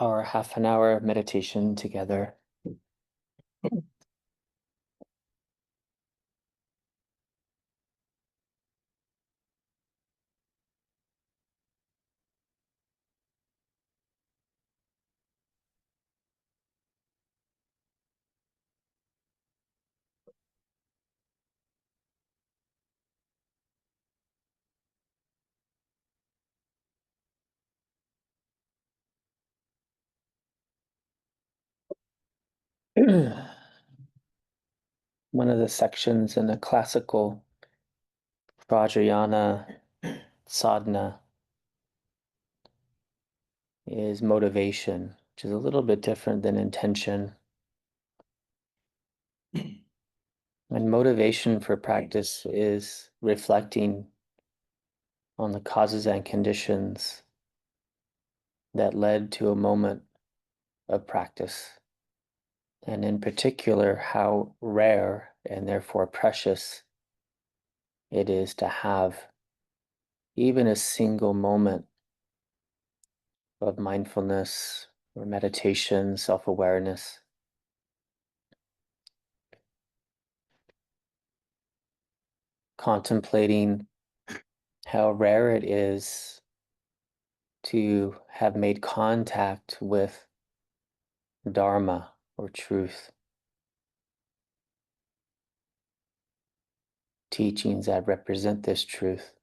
our half an hour meditation together. One of the sections in the classical Vajrayana sadhana is motivation, which is a little bit different than intention. And motivation for practice is reflecting on the causes and conditions that led to a moment of practice. And in particular, how rare and therefore precious it is to have even a single moment of mindfulness or meditation, self-awareness. Contemplating how rare it is to have made contact with Dharma or truth, teachings that represent this truth.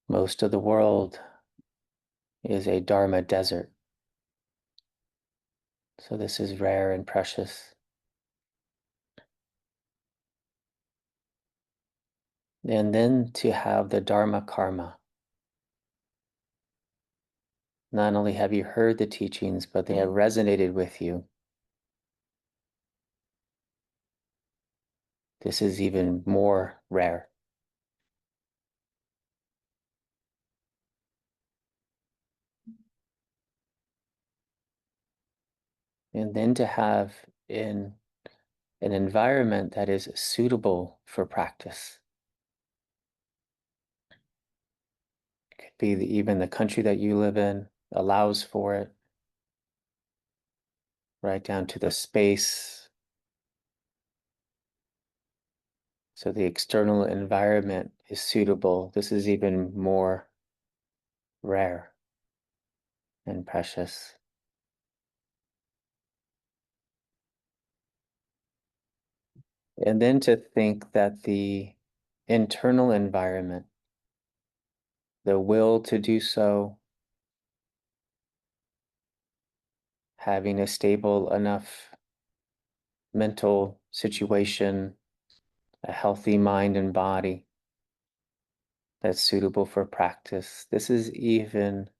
Most of the world is a Dharma desert, so this is rare and precious. And then to have the Dharma karma. Not only have you heard the teachings, but they have resonated with you. This is even more rare. And then to have in an environment that is suitable for practice. It could be even the country that you live in allows for it, right down to the space. So the external environment is suitable. This is even more rare and precious. And then to think that the internal environment, the will to do so, having a stable enough mental situation, a healthy mind and body that's suitable for practice. This is even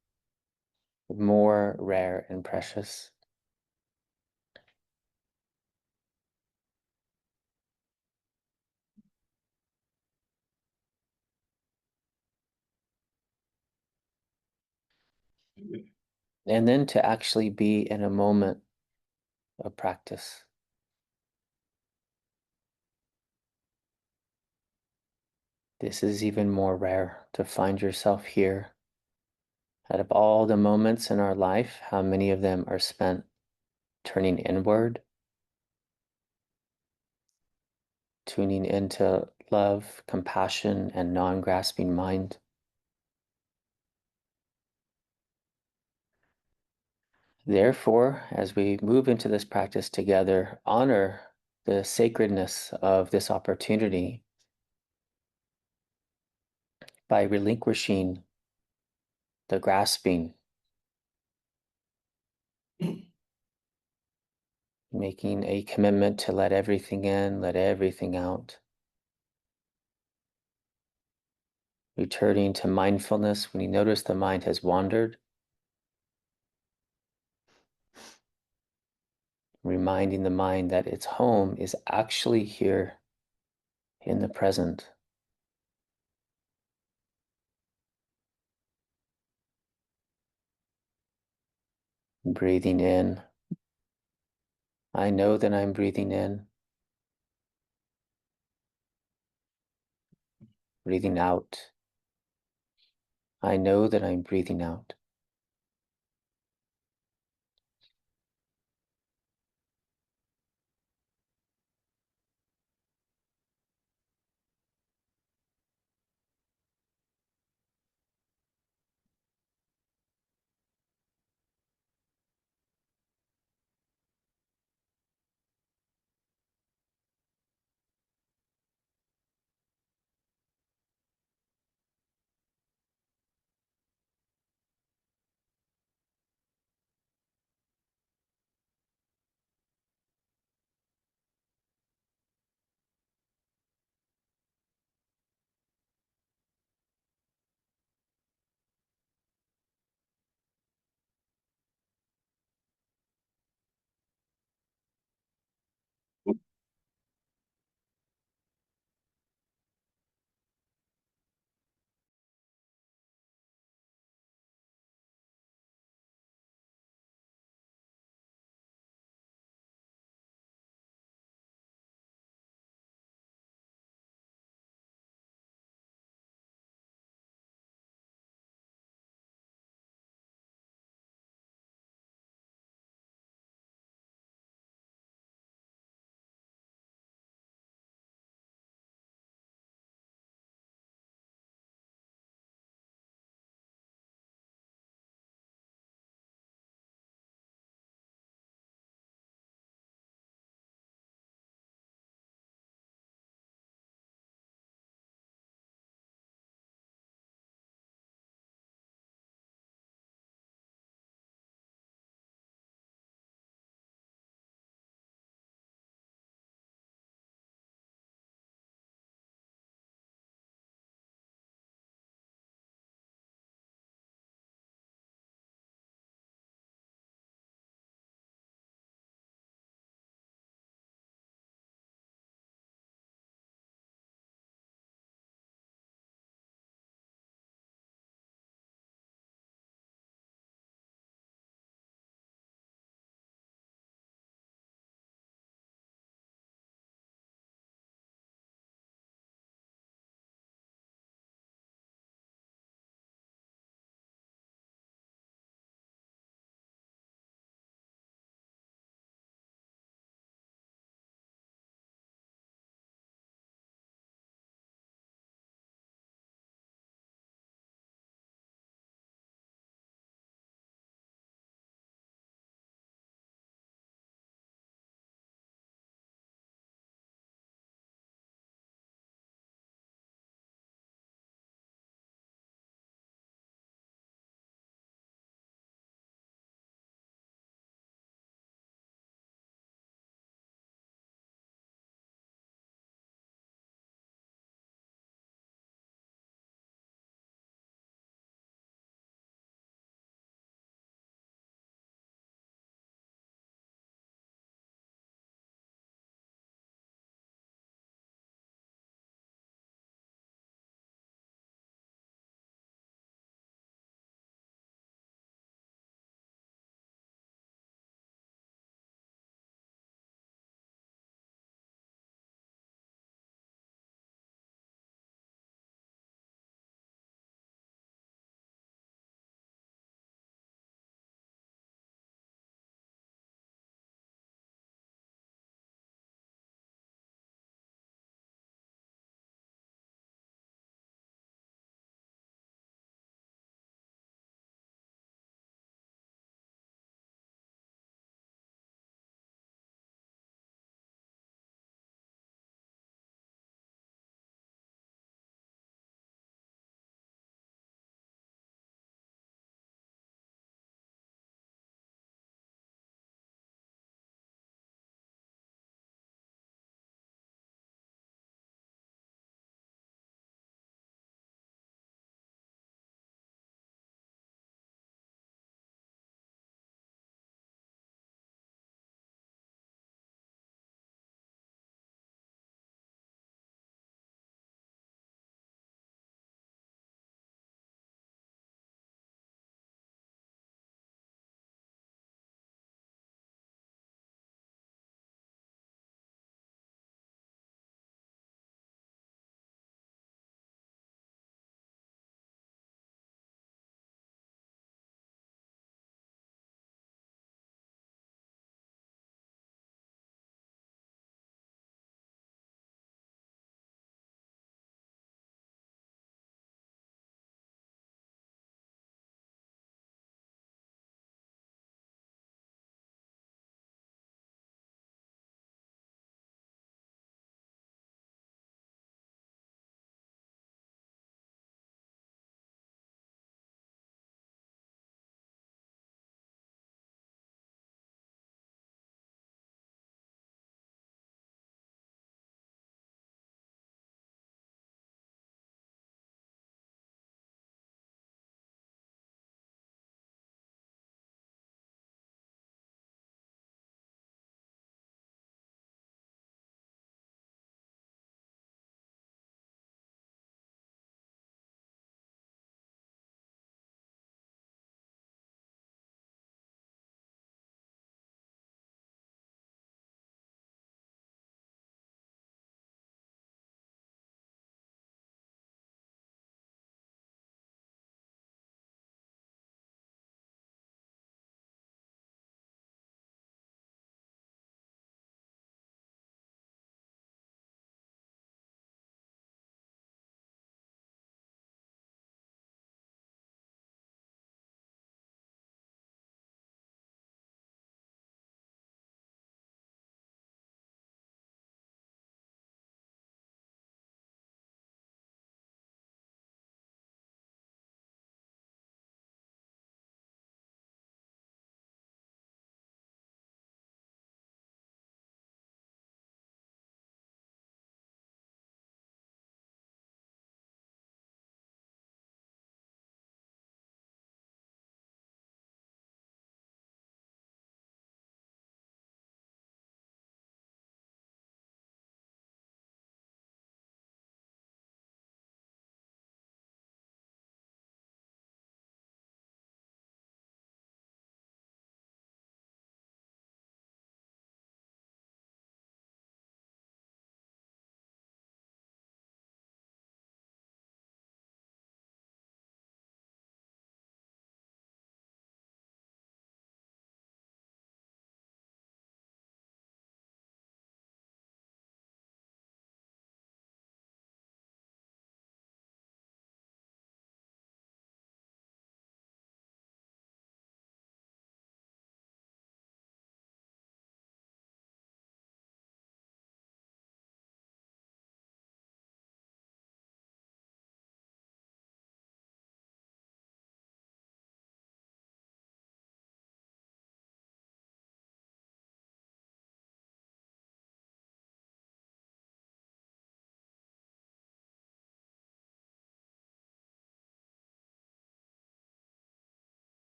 more rare and precious. And then to actually be in a moment of practice. This is even more rare to find yourself here. Out of all the moments in our life, how many of them are spent turning inward, tuning into love, compassion, and non-grasping mind? Therefore, as we move into this practice together, honor the sacredness of this opportunity by relinquishing the grasping, making a commitment to let everything in, let everything out. Returning to mindfulness when you notice the mind has wandered. Reminding the mind that its home is actually here in the present. Breathing in. I know that I'm breathing in. Breathing out. I know that I'm breathing out.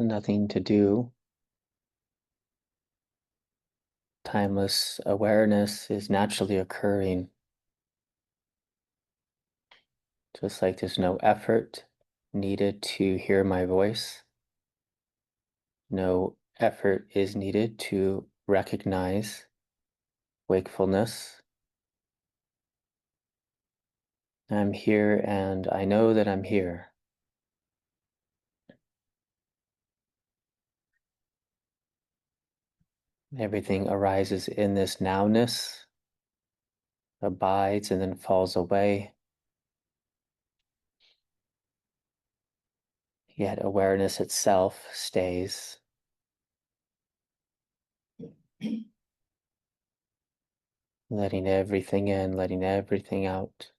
nothing to do. Timeless awareness is naturally occurring, just like there's no effort needed to hear my voice. No effort is needed to recognize wakefulness. I'm here and I know that I'm here. Everything arises in this nowness, abides, and then falls away. Yet awareness itself stays. Letting everything in, letting everything out.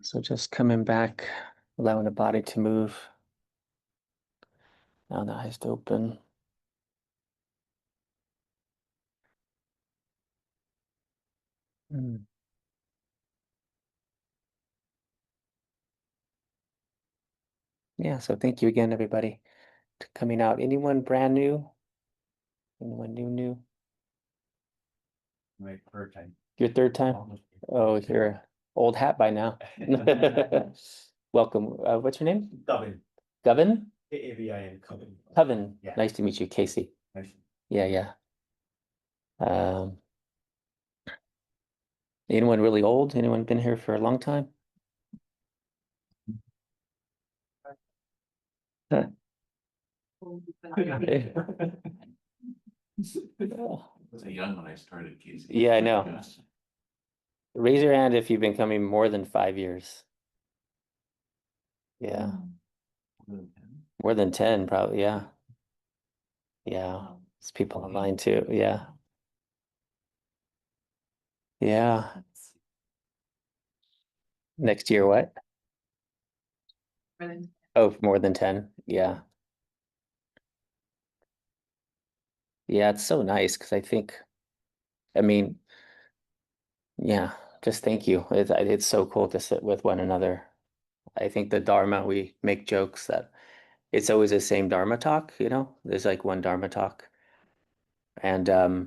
So just coming back, allowing the body to move. Now the eyes to open. Mm. Yeah, so thank you again, everybody, for coming out. Anyone brand new? Anyone new? My third time. Your third time? Oh, you're an old hat by now. Welcome. What's your name? Coven. Govin? K-A-V-I-N, Coven. Coven. Yeah. Nice to meet you, Casey. Nice. Yeah, yeah. Um, anyone really old? Anyone been here for a long time? Huh. I was young when I started, Casey. Yeah, I know. Raise your hand if you've been coming more than 5 years. Yeah, more than 10, probably. Yeah, yeah. There's people online too. Yeah, yeah. Next year, what? Oh, more than 10. Yeah, yeah. It's so nice because I think, I mean, yeah. Just thank you. It's so cool to sit with one another. I think the Dharma, we make jokes that it's always the same Dharma talk, There's like one Dharma talk. And I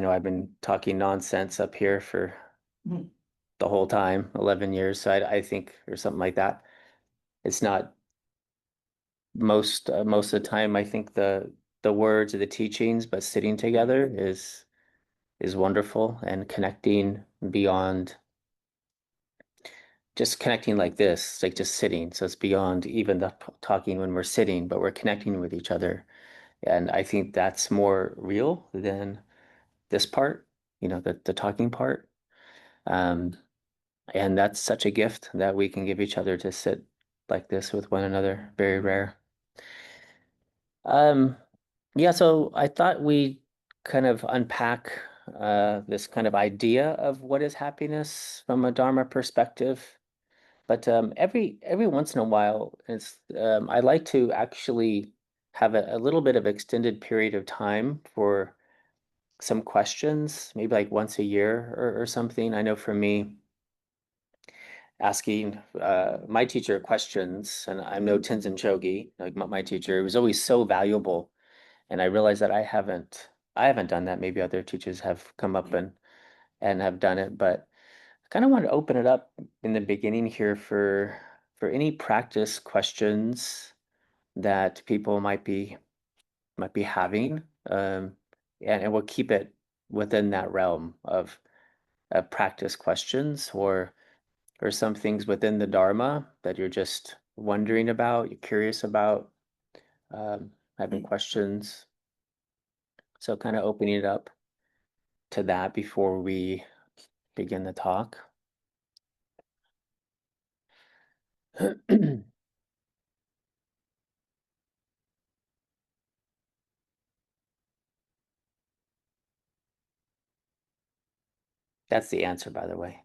know I've been talking nonsense up here for the whole time, 11 years. So I think, or something like that. It's not most of the time, I think the words or the teachings, but sitting together is wonderful and connecting beyond just connecting like this, like just sitting. So it's beyond even the talking when we're sitting, but we're connecting with each other. And I think that's more real than this part, the talking part. Um, and that's such a gift that we can give each other to sit like this with one another. Very rare. Um, yeah, so I thought we kind of unpack this kind of idea of what is happiness from a Dharma perspective. But every once in a while, I like to actually have a little bit of extended period of time for some questions, maybe like once a year or something. I know for me, asking my teacher questions, and I'm no Tenzin Chogi, like my teacher, it was always so valuable. And I realized that I haven't done that. Maybe other teachers have come up and have done it, but I kind of want to open it up in the beginning here for any practice questions that people might be having. And we'll keep it within that realm of practice questions or some things within the Dharma that you're just wondering about, you're curious about, having questions. So kind of opening it up to that before we begin the talk. That's the answer, by the way,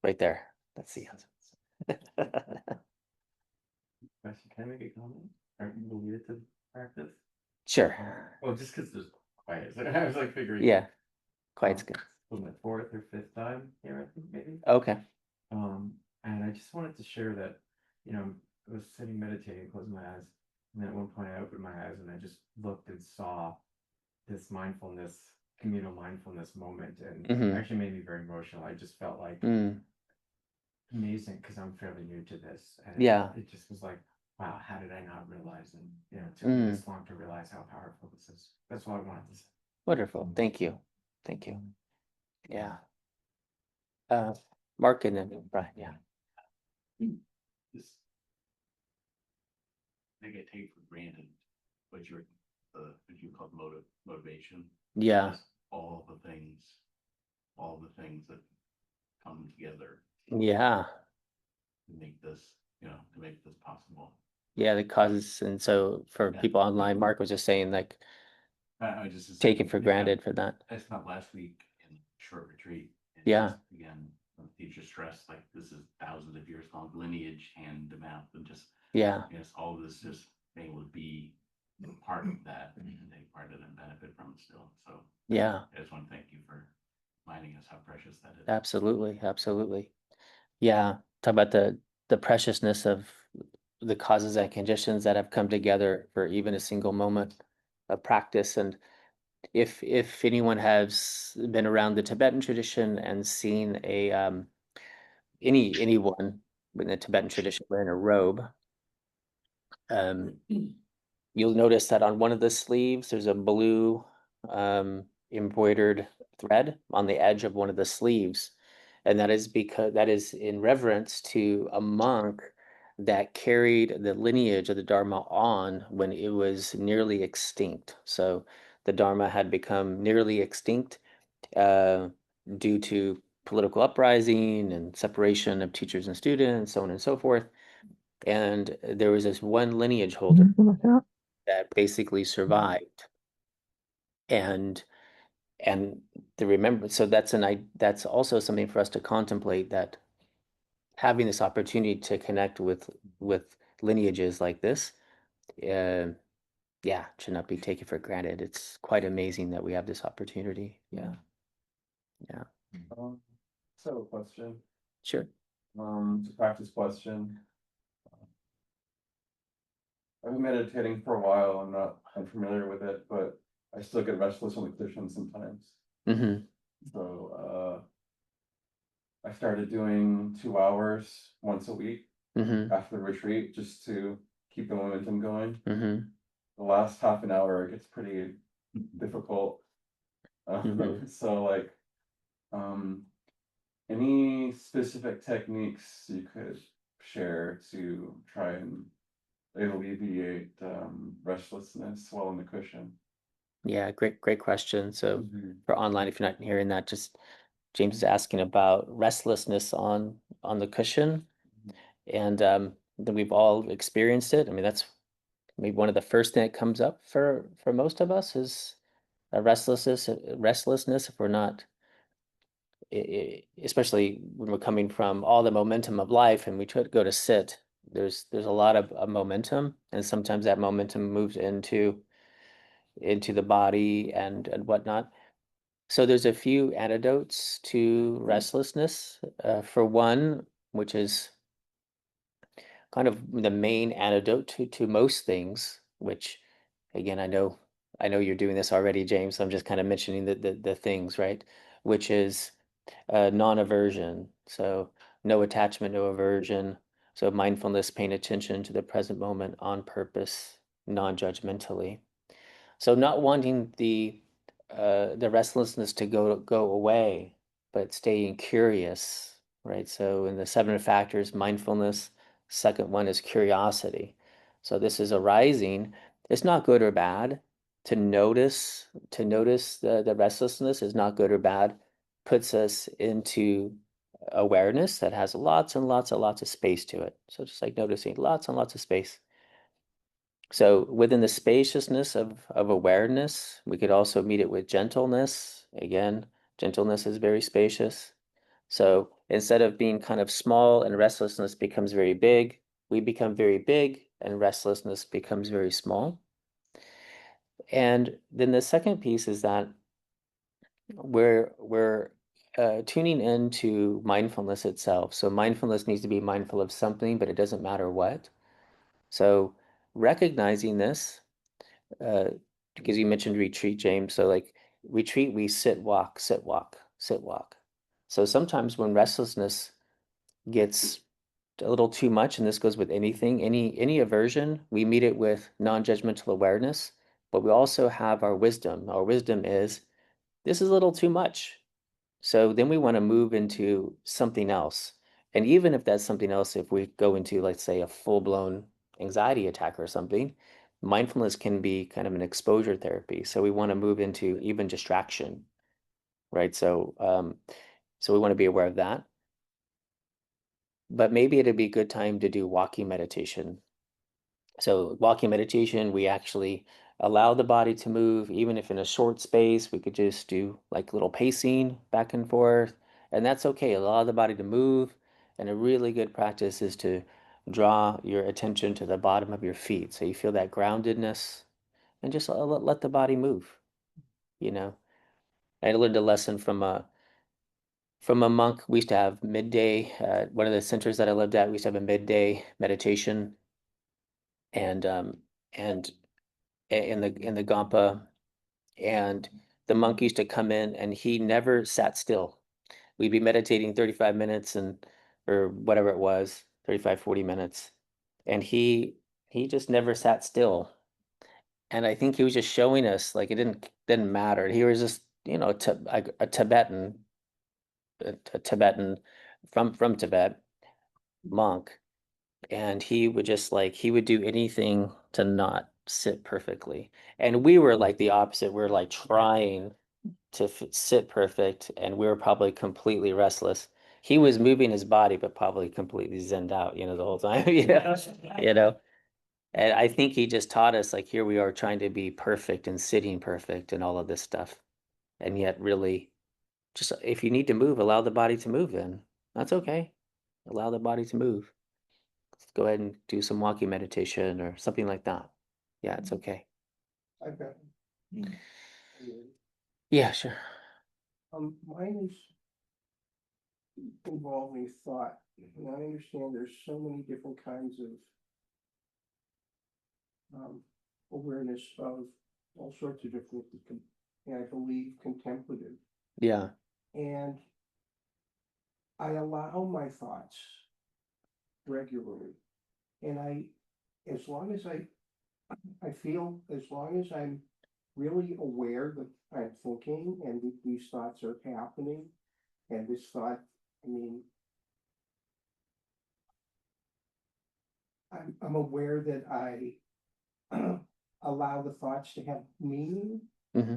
right there. That's the answer. Question, can I make a comment? Aren't you related to practice? Sure. Well, just because there's quiet. I was like figuring. Yeah, quite good. Was my fourth or fifth time here, I think maybe. Okay. And I just wanted to share that, I was sitting meditating, closing my eyes, and then at one point I opened my eyes and I just looked and saw this mindfulness, communal mindfulness moment, and Hmm. actually made me very emotional. I just felt like Mm. amazing because I'm fairly new to this, and Yeah. it just was like, wow, how did I not realize? And it took me Mm. this long to realize how powerful this is. That's what I wanted to say. Wonderful. Thank you. Thank you. Yeah. Uh, Mark and then Brian. Yeah. Just I think I take for granted what what you call motivation. Yeah. Just all the things that come together Yeah. to make this possible. Yeah. The causes. And so for Yeah. people online, Mark was just saying like I just take it for granted for that. I spent last week in short retreat. And Yeah. again, teachers stress like this is thousands of years long lineage hand to mouth, and just Yeah. yes, all of this just being able to be part of that and take part of it and benefit from it still. So Yeah. I just want to thank you for reminding us how precious that is. Absolutely. Absolutely. Yeah. Talk about the preciousness of the causes and conditions that have come together for even a single moment of practice. And if anyone has been around the Tibetan tradition and seen a anyone in the Tibetan tradition wearing a robe, um, you'll notice that on one of the sleeves there's a blue embroidered thread on the edge of one of the sleeves, and that is because that is in reverence to a monk that carried the lineage of the Dharma on when it was nearly extinct. So the Dharma had become nearly extinct uh, due to political uprising and separation of teachers and students, so on and so forth. And there was this one lineage holder that basically survived. And and the remember, so that's also something for us to contemplate, that having this opportunity to connect with lineages like this, uh, yeah, should not be taken for granted. It's quite amazing that we have this opportunity. Yeah, yeah, Um, so a question, sure. to practice question. I've been meditating for a while. I'm not unfamiliar with it, but I still get restless on the cushion sometimes. Mm-hmm. So I started doing 2 hours once a week Mm-hmm. after the retreat just to keep the momentum going. Mm-hmm. The last half an hour it gets pretty difficult. Mm-hmm. So like um any specific techniques you could share to try and alleviate restlessness while on the cushion? Yeah, great question. So Mhm. for online, if you're not hearing that, just James is asking about restlessness on the cushion, and then we've all experienced it. I mean, that's maybe one of the first thing that comes up for most of us is a restlessness if we're not, especially when we're coming from all the momentum of life and we try to go to sit. There's a lot of momentum, and sometimes that momentum moves into the body and whatnot. So there's a few antidotes to restlessness. For one, which is kind of the main antidote to most things, which again, I know you're doing this already, James. So I'm just kind of mentioning the things, right? Which is non-aversion. So no attachment, no aversion. So mindfulness, paying attention to the present moment on purpose, non-judgmentally. So not wanting the restlessness to go away, but staying curious, right? So in the seven factors, mindfulness, second one is curiosity. So this is arising. It's not good or bad. To notice the restlessness is not good or bad. Puts us into awareness that has lots and lots and lots of space to it. So just like noticing lots and lots of space. So within the spaciousness of awareness, we could also meet it with gentleness. Again, gentleness is very spacious. So instead of being kind of small and restlessness becomes very big, we become very big and restlessness becomes very small. And then the second piece is that we're tuning into mindfulness itself. So mindfulness needs to be mindful of something, but it doesn't matter what. So recognizing this, uh, because you mentioned retreat, James. So like retreat, we sit, walk, sit, walk, sit, walk. So sometimes when restlessness gets a little too much, and this goes with anything, any aversion, we meet it with non-judgmental awareness, but we also have our wisdom. Our wisdom is this is a little too much. So then we want to move into something else. And even if that's something else, if we go into, let's say, a full-blown anxiety attack or something, mindfulness can be kind of an exposure therapy. So we want to move into even distraction, right? So we want to be aware of that. But maybe it'd be a good time to do walking meditation. So walking meditation, we actually allow the body to move, even if in a short space, we could just do like little pacing back and forth, And that's okay. Allow the body to move. And a really good practice is to draw your attention to the bottom of your feet. So you feel that groundedness and just let the body move, you know. I learned a lesson from a monk. We used to have midday, one of the centers that I lived at, we used to have a midday meditation and and in the Gampa, and the monk used to come in and he never sat still. We'd be meditating 35 minutes and or whatever it was, 35, 40 minutes. And he just never sat still. And I think he was just showing us like it didn't matter. He was just, a Tibetan, a Tibetan from Tibet monk. And he would just like he would do anything to not sit perfectly. And we were like the opposite. We're like trying to sit perfect, and we were probably completely restless. He was moving his body, but probably completely zenned out, the whole time. You know. And I think he just taught us like here we are trying to be perfect and sitting perfect and all of this stuff. And yet really just if you need to move, allow the body to move then. That's okay. Allow the body to move. Go ahead and do some walking meditation or something like that. Yeah, it's okay. I've got. Yeah, sure. Mine is involving thought, and I understand there's so many different kinds of awareness of all sorts of different, and I believe contemplative, Yeah. and I allow my thoughts regularly, and as long as I feel, as long as I'm really aware that I'm thinking and that these thoughts are happening, and this thought, I mean, I'm aware that I allow the thoughts to have meaning, Mm-hmm.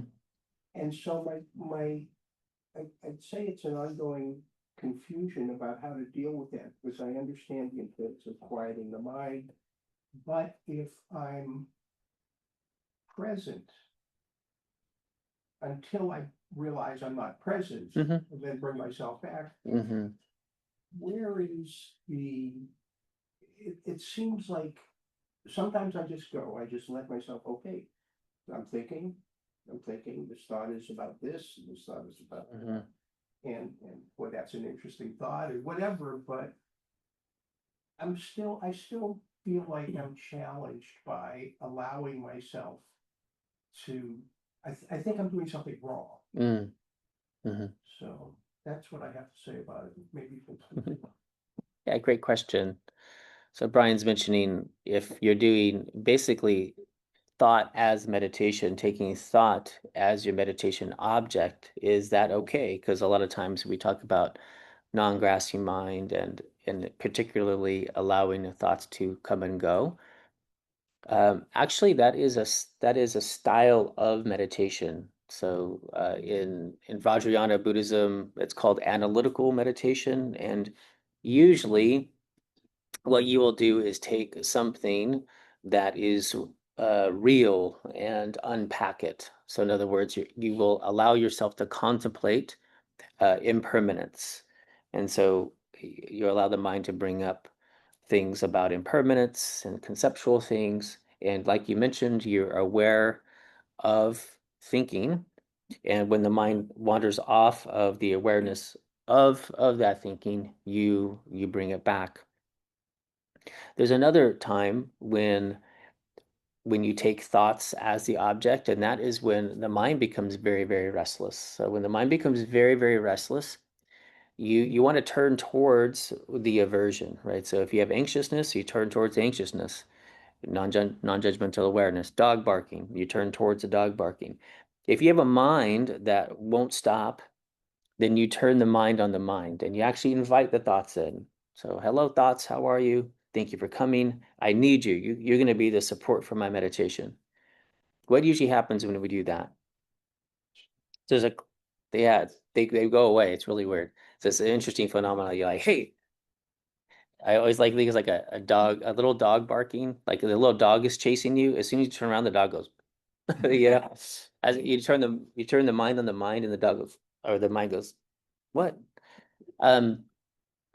and so I'd say it's an ongoing confusion about how to deal with that, because I understand the importance of quieting the mind, but if I'm present until I realize I'm not present, Mm-hmm. and then bring myself back, Mm-hmm. where is it seems like sometimes I just go, I just let myself, okay, I'm thinking, this thought is about this, and this thought is about, Mm-hmm. and boy, that's an interesting thought or whatever, but I still feel like I'm challenged by allowing myself to, I think I'm doing something wrong. Mm-hmm. So that's what I have to say about it. Maybe you can. Yeah, great question. So Brian's mentioning if you're doing basically thought as meditation, taking thought as your meditation object, is that okay? Because a lot of times we talk about non-grasping mind and particularly allowing the thoughts to come and go. Actually, that is a style of meditation. So in Vajrayana Buddhism, it's called analytical meditation, and usually what you will do is take something that is real and unpack it. So in other words, you will allow yourself to contemplate impermanence, and so you allow the mind to bring up things about impermanence and conceptual things. And like you mentioned, you're aware of thinking. And when the mind wanders off of the awareness of that thinking, you bring it back. There's another time when you take thoughts as the object, and that is when the mind becomes very, very restless. So when the mind becomes very, very restless, you want to turn towards the aversion, right? So if you have anxiousness, you turn towards anxiousness. Non-judgmental awareness, dog barking, you turn towards the dog barking. If you have a mind that won't stop, then you turn the mind on the mind and you actually invite the thoughts in. So, hello, thoughts, how are you? Thank you for coming. I need you. You're going to be the support for my meditation. What usually happens when we do that? There's a, yeah, they go away. It's really weird. So it's an interesting phenomenon. You're like, hey, I always like things like a dog, a little dog barking, like the little dog is chasing you. As soon as you turn around, the dog goes, you know, as you turn the mind on the mind, and the dog goes, or the mind goes, what?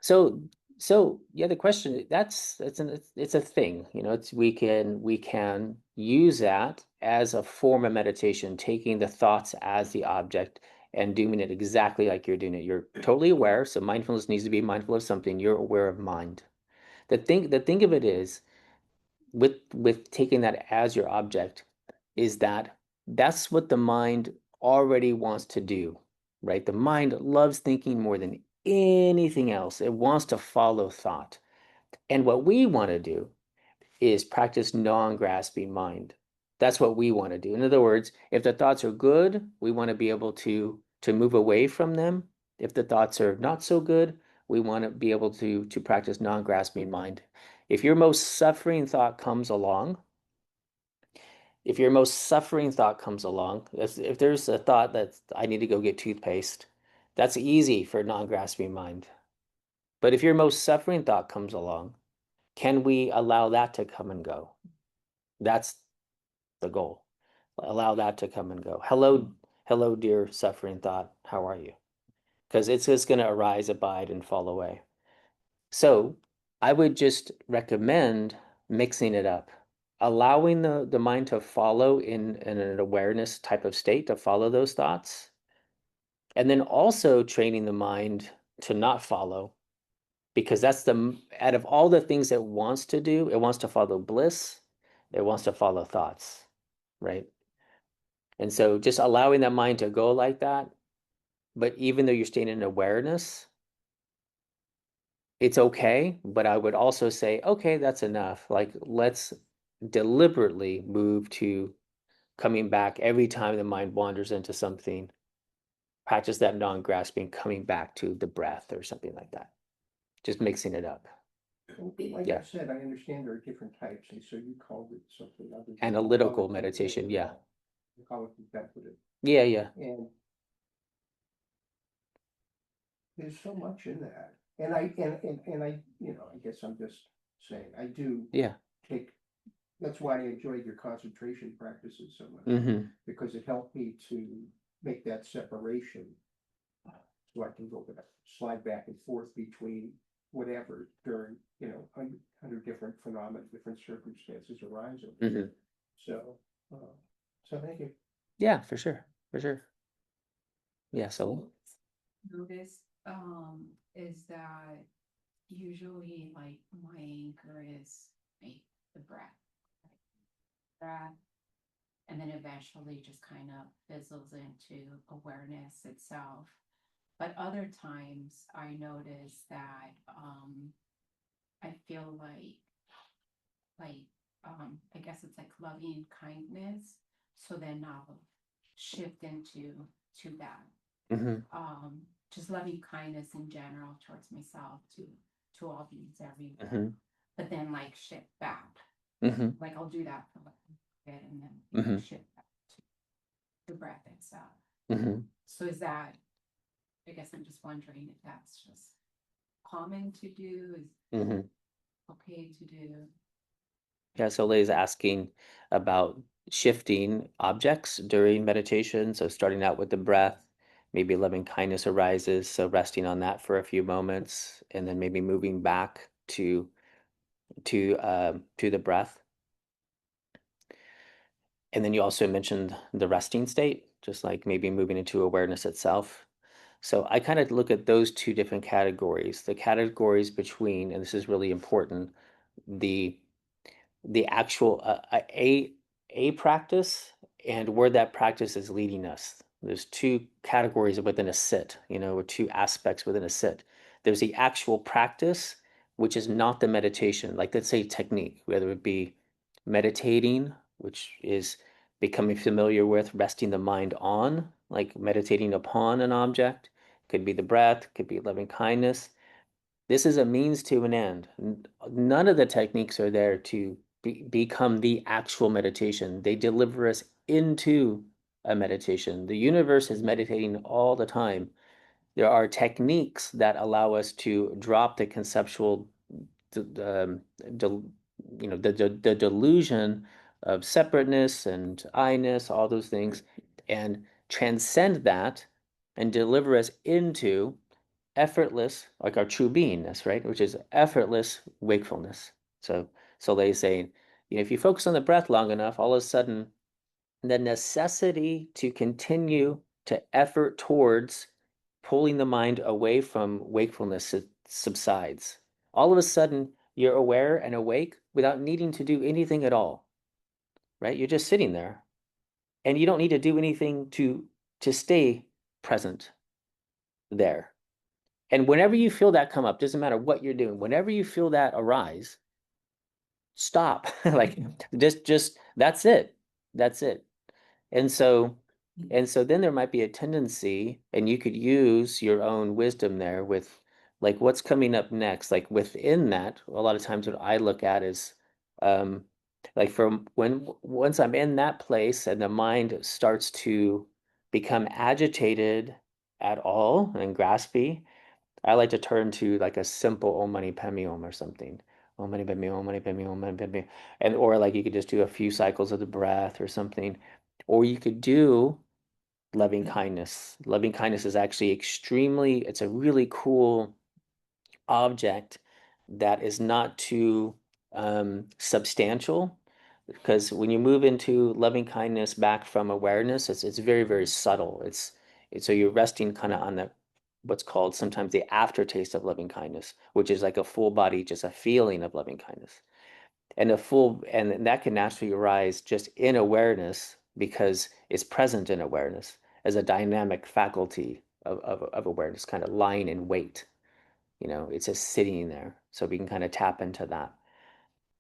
So, yeah, the question it's a thing, it's we can use that as a form of meditation, taking the thoughts as the object and doing it exactly like you're doing it. You're totally aware, so mindfulness needs to be mindful of something. You're aware of mind. The thing of it is, with taking that as your object, is that that's what the mind already wants to do, right? The mind loves thinking more than anything else. It wants to follow thought. And what we want to do is practice non-grasping mind. That's what we want to do. In other words, if the thoughts are good, we want to be able to move away from them. If the thoughts are not so good, we want to be able to practice non-grasping mind. If your most suffering thought comes along, if your most suffering thought comes along, if there's a thought that I need to go get toothpaste, that's easy for non-grasping mind. But if your most suffering thought comes along, can we allow that to come and go? That's the goal. Allow that to come and go. Hello, dear suffering thought. How are you? Because it's just going to arise, abide, and fall away. So I would just recommend mixing it up, allowing the mind to follow in an awareness type of state, to follow those thoughts, and then also training the mind to not follow, because that's out of all the things it wants to do, it wants to follow bliss, it wants to follow thoughts, right? And so just allowing that mind to go like that, but even though you're staying in awareness, it's okay. But I would also say, okay, that's enough. Like, let's deliberately move to coming back every time the mind wanders into something. Practice that non-grasping, coming back to the breath or something like that. Just mixing it up. Like Yeah. I said, I understand there are different types, and so you called it something other. Analytical meditation, yeah. You call it contemplative, Yeah, yeah. and there's so much in that. And I, I guess I'm just saying, I do Yeah. take, that's why I enjoyed your concentration practices so much, Mm-hmm. because it helped me to make that separation. So I can go back, slide back and forth between whatever during, under different phenomena, different circumstances arising. Mm-hmm. So, thank you. Yeah, for sure. For sure. Yeah, so Notice is that usually like my anchor is like the breath, and then eventually just kind of fizzles into awareness itself. But other times I notice that I feel like I guess it's like loving kindness. So then I'll shift into to that. mm-hmm. Just loving kindness in general towards myself, to all beings everywhere. Mm-hmm. But then like shift back. Mm-hmm. Like I'll do that for like a bit and then Mm-hmm. shift back to the breath itself. Mm-hmm. So is that, I guess I'm just wondering if that's just common to do, is Mm-hmm. okay to do. Yeah, so Lay's asking about shifting objects during meditation. So starting out with the breath, maybe loving kindness arises, so resting on that for a few moments, and then maybe moving back to the breath. And then you also mentioned the resting state, just like maybe moving into awareness itself. So I kind of look at those two different categories, the categories between, and this is really important, the actual a practice and where that practice is leading us. There's two categories within a sit, or two aspects within a sit. There's the actual practice, which is not the meditation, like let's say technique, whether it be meditating, which is becoming familiar with resting the mind on, like meditating upon an object, could be the breath, could be loving kindness. This is a means to an end. None of the techniques are there to become the actual meditation. They deliver us into a meditation. The universe is meditating all the time. There are techniques that allow us to drop the conceptual, the, the delusion of separateness and I-ness, all those things, and transcend that and deliver us into effortless, like our true beingness, right? Which is effortless wakefulness. So they say, if you focus on the breath long enough, all of a sudden the necessity to continue to effort towards pulling the mind away from wakefulness subsides. All of a sudden, you're aware and awake without needing to do anything at all, right? You're just sitting there, and you don't need to do anything to stay present there. And whenever you feel that come up, doesn't matter what you're doing, whenever you feel that arise, stop. Like just that's it. That's it. And so then there might be a tendency, and you could use your own wisdom there with like what's coming up next. Like within that, a lot of times what I look at is um like from once I'm in that place and the mind starts to become agitated at all and graspy, I like to turn to like a simple Om Mani Padme Om or something. Om Mani Padme Om Mani Padme Om Mani Padme. And or like you could just do a few cycles of the breath or something. Or you could do loving kindness. Loving kindness is actually it's a really cool object that is not too substantial, because when you move into loving kindness back from awareness, it's very, very subtle. It's so you're resting kind of on the what's called sometimes the aftertaste of loving kindness, which is like a full body, just a feeling of loving kindness. And that can naturally arise just in awareness because it's present in awareness as a dynamic faculty of awareness, kind of lying in wait. It's just sitting there. So we can kind of tap into that.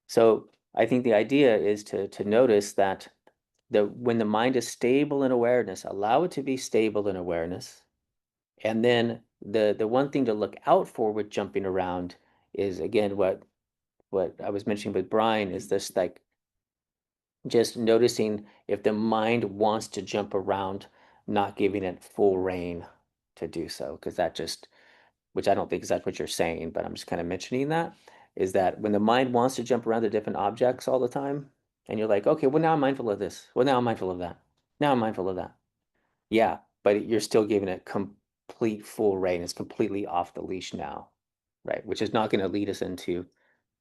So I think the idea is to notice that when the mind is stable in awareness, allow it to be stable in awareness. And then the one thing to look out for with jumping around is again what I was mentioning with Brian is this like just noticing if the mind wants to jump around, not giving it full rein to do so, because that just, which I don't think is that's what you're saying, but I'm just kind of mentioning that, is that when the mind wants to jump around to different objects all the time, and you're like, okay, well now I'm mindful of this. Well, now I'm mindful of that. Now I'm mindful of that. Yeah, but you're still giving it complete full rein. It's completely off the leash now, right? Which is not going to lead us into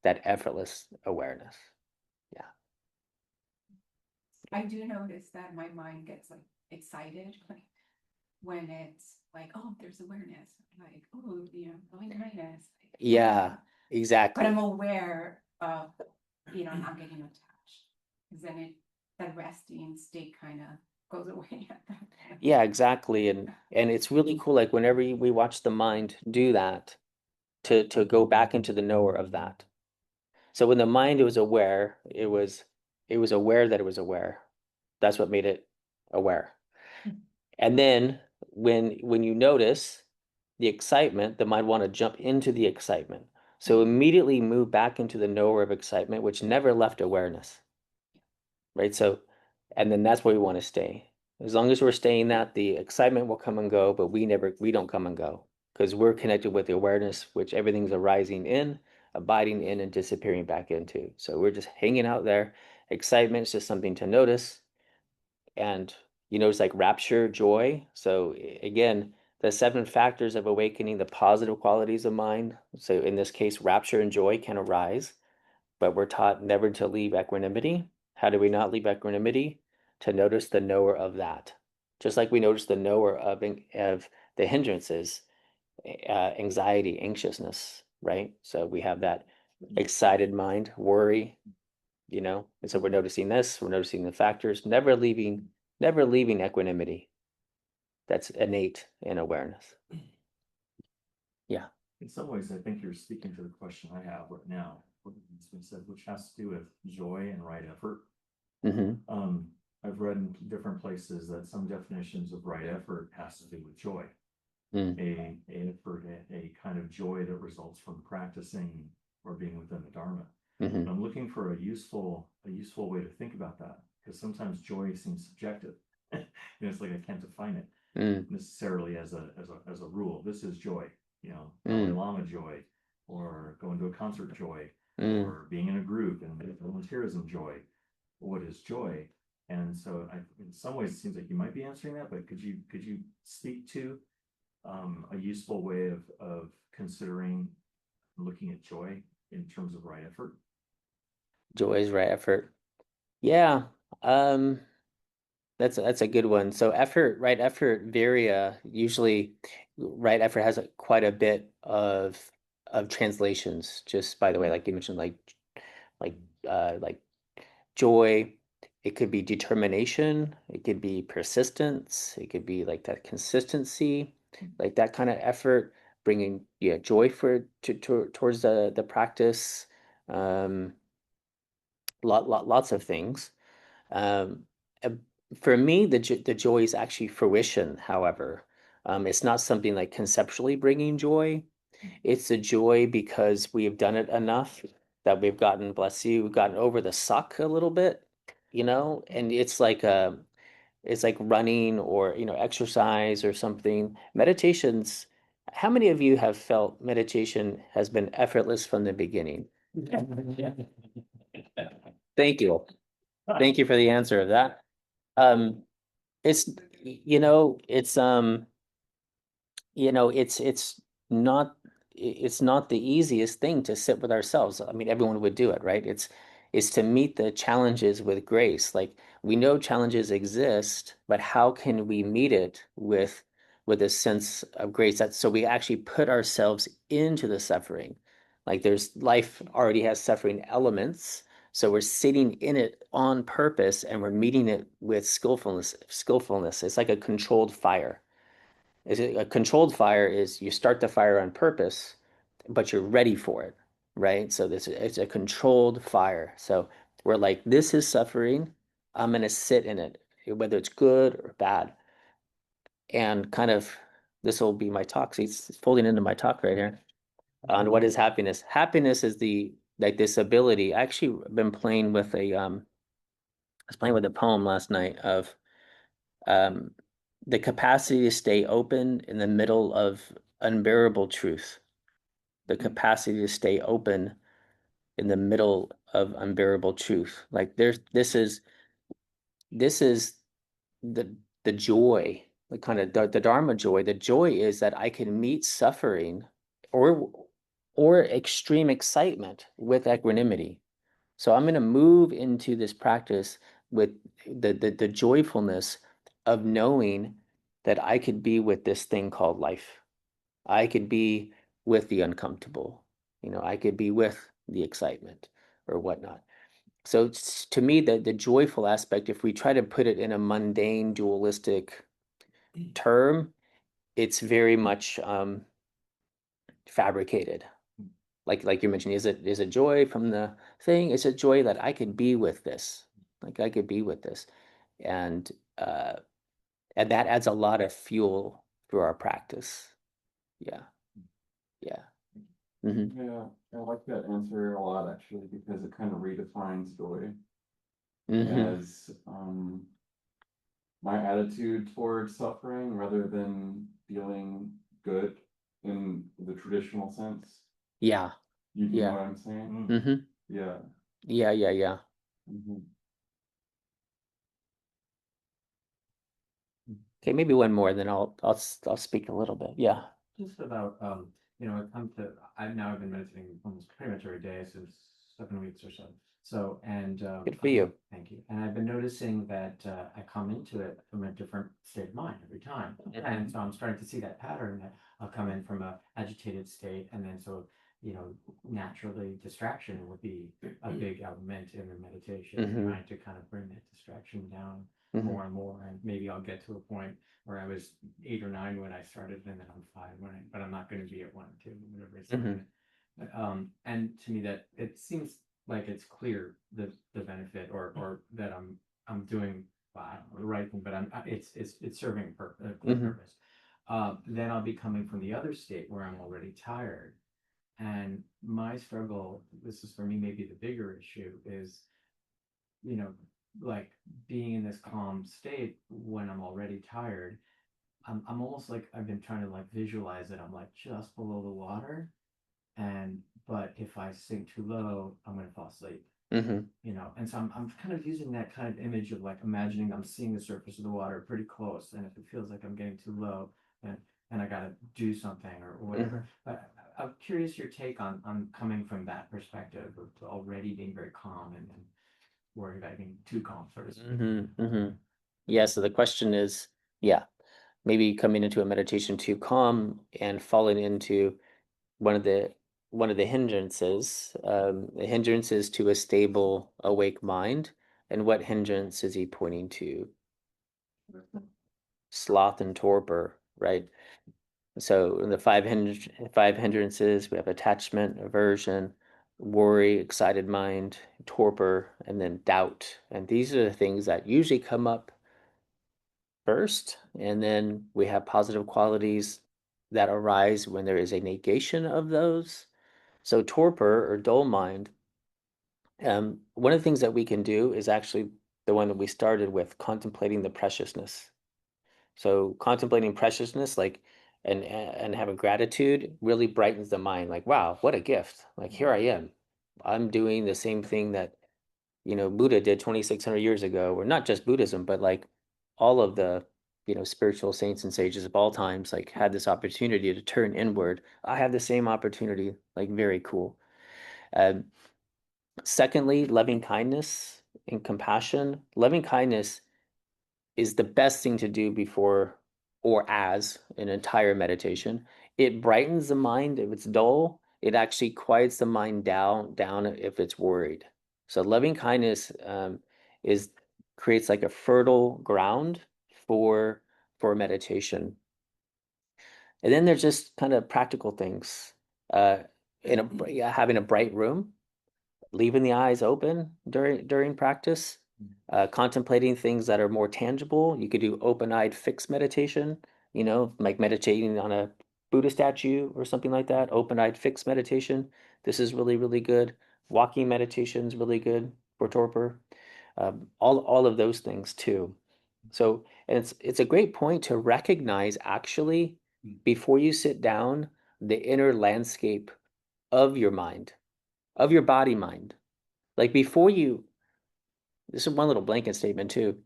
that effortless awareness. Yeah. I do notice that my mind gets like excited when it's like, oh, there's awareness, like, oh, loving kindness. Yeah, But exactly. I'm aware of, not getting attached. Because then that resting state kind of goes away at that point. Yeah, exactly. And it's really cool, like whenever we watch the mind do that, to go back into the knower of that. So when the mind was aware, it was aware that it was aware. That's what made it aware. And then when you notice the excitement, the mind want to jump into the excitement. So immediately move back into the knower of excitement, which never left awareness. Right? So, and then that's where we want to stay. As long as we're staying that, the excitement will come and go, but we don't come and go because we're connected with the awareness, which everything's arising in, abiding in, and disappearing back into. So we're just hanging out there. Excitement is just something to notice. And it's like rapture, joy. So again, the 7 factors of awakening, the positive qualities of mind. So in this case, rapture and joy can arise, but we're taught never to leave equanimity. How do we not leave equanimity? To notice the knower of that. Just like we notice the knower of the hindrances, anxiety, anxiousness, right? So we have that excited mind, worry, and so we're noticing this, we're noticing the factors, never leaving equanimity. That's innate in awareness. Yeah. In some ways, I think you're speaking to the question I have right now, it's been said, which has to do with joy and right effort. Mm-hmm. I've read in different places that some definitions of right effort has to do with joy. Mm. A kind of joy that results from practicing or being within the Dharma. Mm-hmm. I'm looking for a useful way to think about that, because sometimes joy seems subjective. It's like I can't define it necessarily as a rule. This is joy, Dalai Lama joy, or going to a concert joy, or being in a group and volunteerism joy. What is joy? And so in some ways it seems like you might be answering that, but could you speak to a useful way of considering looking at joy in terms of right effort? Joy is right effort. Yeah. Um, that's a good one. So right effort very usually right effort has quite a bit of translations, just by the way, like you mentioned, like like joy. It could be determination, it could be persistence, it could be like that consistency, like that kind of effort, bringing joy towards the practice. Um, lots of things. Um, uh, for me, the joy is actually fruition. However, it's not something like conceptually bringing joy. It's a joy because we have done it enough that we've gotten, bless you, we've gotten over the suck a little bit, and it's like running or exercise or something. Meditations. How many of you have felt meditation has been effortless from the beginning? Thank you. Thank you for the answer of that. Um, it's it's not it's not the easiest thing to sit with ourselves. I mean, everyone would do it, right? It's to meet the challenges with grace. Like we know challenges exist, but how can we meet it with a sense of grace? That so we actually put ourselves into the suffering. Like there's life already has suffering elements. So we're sitting in it on purpose and we're meeting it with skillfulness. It's like a controlled fire. Is it a controlled fire is you start the fire on purpose, but you're ready for it, right? So this it's a controlled fire. So we're like, this is suffering. I'm gonna sit in it, whether it's good or bad. And kind of this will be my talk. See, it's folding into my talk right here on what is happiness. Happiness is the like this ability. I actually been playing with I was playing with a poem last night of um, the capacity to stay open in the middle of unbearable truth, the capacity to stay open in the middle of unbearable truth. Like this is the joy, the kind of the Dharma joy. The joy is that I can meet suffering or extreme excitement with equanimity. So I'm going to move into this practice with the joyfulness of knowing that I could be with this thing called life. I could be with the uncomfortable. I could be with the excitement or whatnot. So to me, the joyful aspect, if we try to put it in a mundane, dualistic term, it's very much fabricated. Like you mentioned, is it joy from the thing? Is it joy that I could be with this? Like I could be with this, and uh, and that adds a lot of fuel for our practice. Yeah, yeah. Yeah, I like that answer a lot actually, because it kind of redefines joy Hmm. as my attitude towards suffering rather than feeling good in the traditional sense. Yeah, You know yeah. what I'm saying? Hmm. Yeah. Yeah, yeah, yeah. Mhm. Okay, maybe one more, then I'll speak a little bit. Yeah. Just about, I've now been meditating almost pretty much every day since 7 weeks or so. So, and, Good for you. thank you. And I've been noticing that, I come into it from a different state of mind every time. And so I'm starting to see that pattern that I'll come in from a agitated state, and then so, naturally distraction would be a big element in the meditation, Hmm. trying to kind of bring that distraction down Hmm. more and more. And maybe I'll get to a point where I was 8 or 9 when I started, and then I'm 5 but I'm not going to be at 1 or 2, whatever it's Hmm. and to me that it seems like it's clear the benefit, or that I'm doing, well, I don't know, the right thing, but it's serving a clear Hmm. purpose. Then I'll be coming from the other state where I'm already tired, and my struggle, this is for me maybe the bigger issue, is you know like being in this calm state when I'm already tired. I'm almost like I've been trying to like visualize it. I'm like just below the water, and but if I sink too low, I'm gonna fall asleep. Hmm. And so I'm kind of using that kind of image of like imagining I'm seeing the surface of the water pretty close, and if it feels like I'm getting too low, then and I gotta do something or whatever. But I'm curious your take on coming from that perspective of already being very calm and worried about being too calm, sort of speak. Yeah, so the question is, yeah, maybe coming into a meditation too calm and falling into one of the hindrances. The hindrances to a stable, awake mind. And what hindrance is he pointing to? Sloth and torpor, right? So in the five hindrances, we have attachment, aversion, worry, excited mind, torpor, and then doubt. And these are the things that usually come up first. And then we have positive qualities that arise when there is a negation of those. So torpor or dull mind, one of the things that we can do is actually the one that we started with, contemplating the preciousness. So contemplating preciousness, like, and having gratitude really brightens the mind. Like, wow, what a gift! Like, here I am, I'm doing the same thing that Buddha did 2,600 years ago, or not just Buddhism, but like all of the spiritual saints and sages of all times, like had this opportunity to turn inward. I have the same opportunity. Like, very cool. Um, Secondly, loving kindness and compassion. Loving kindness is the best thing to do before or as an entire meditation. It brightens the mind if it's dull. It actually quiets the mind down if it's worried. So loving kindness is creates like a fertile ground for meditation. And then there's just kind of practical things. Uh, having a bright room, leaving the eyes open during practice, contemplating things that are more tangible. You could do open-eyed fixed meditation, like meditating on a Buddha statue or something like that. Open-eyed fixed meditation. This is really, really good. Walking meditation is really good for torpor. All of those things too. So, and it's a great point to recognize actually before you sit down the inner landscape of your mind, of your body mind. Like before you, this is one little blanket statement too.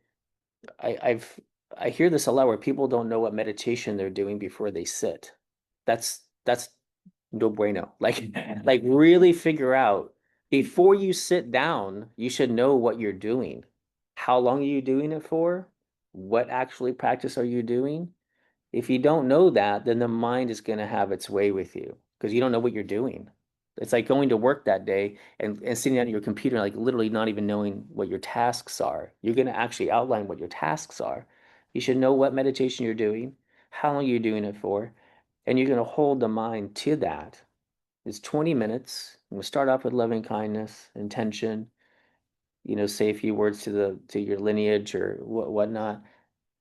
I, I've I hear this a lot where people don't know what meditation they're doing before they sit. That's no bueno. Like like really figure out before you sit down, you should know what you're doing. How long are you doing it for? What actually practice are you doing? If you don't know that, then the mind is going to have its way with you because you don't know what you're doing. It's like going to work that day and sitting at your computer, like literally not even knowing what your tasks are. You're going to actually outline what your tasks are. You should know what meditation you're doing, how long you're doing it for, and you're going to hold the mind to that. It's 20 minutes. We'll start off with loving kindness, intention, say a few words to your lineage or whatnot.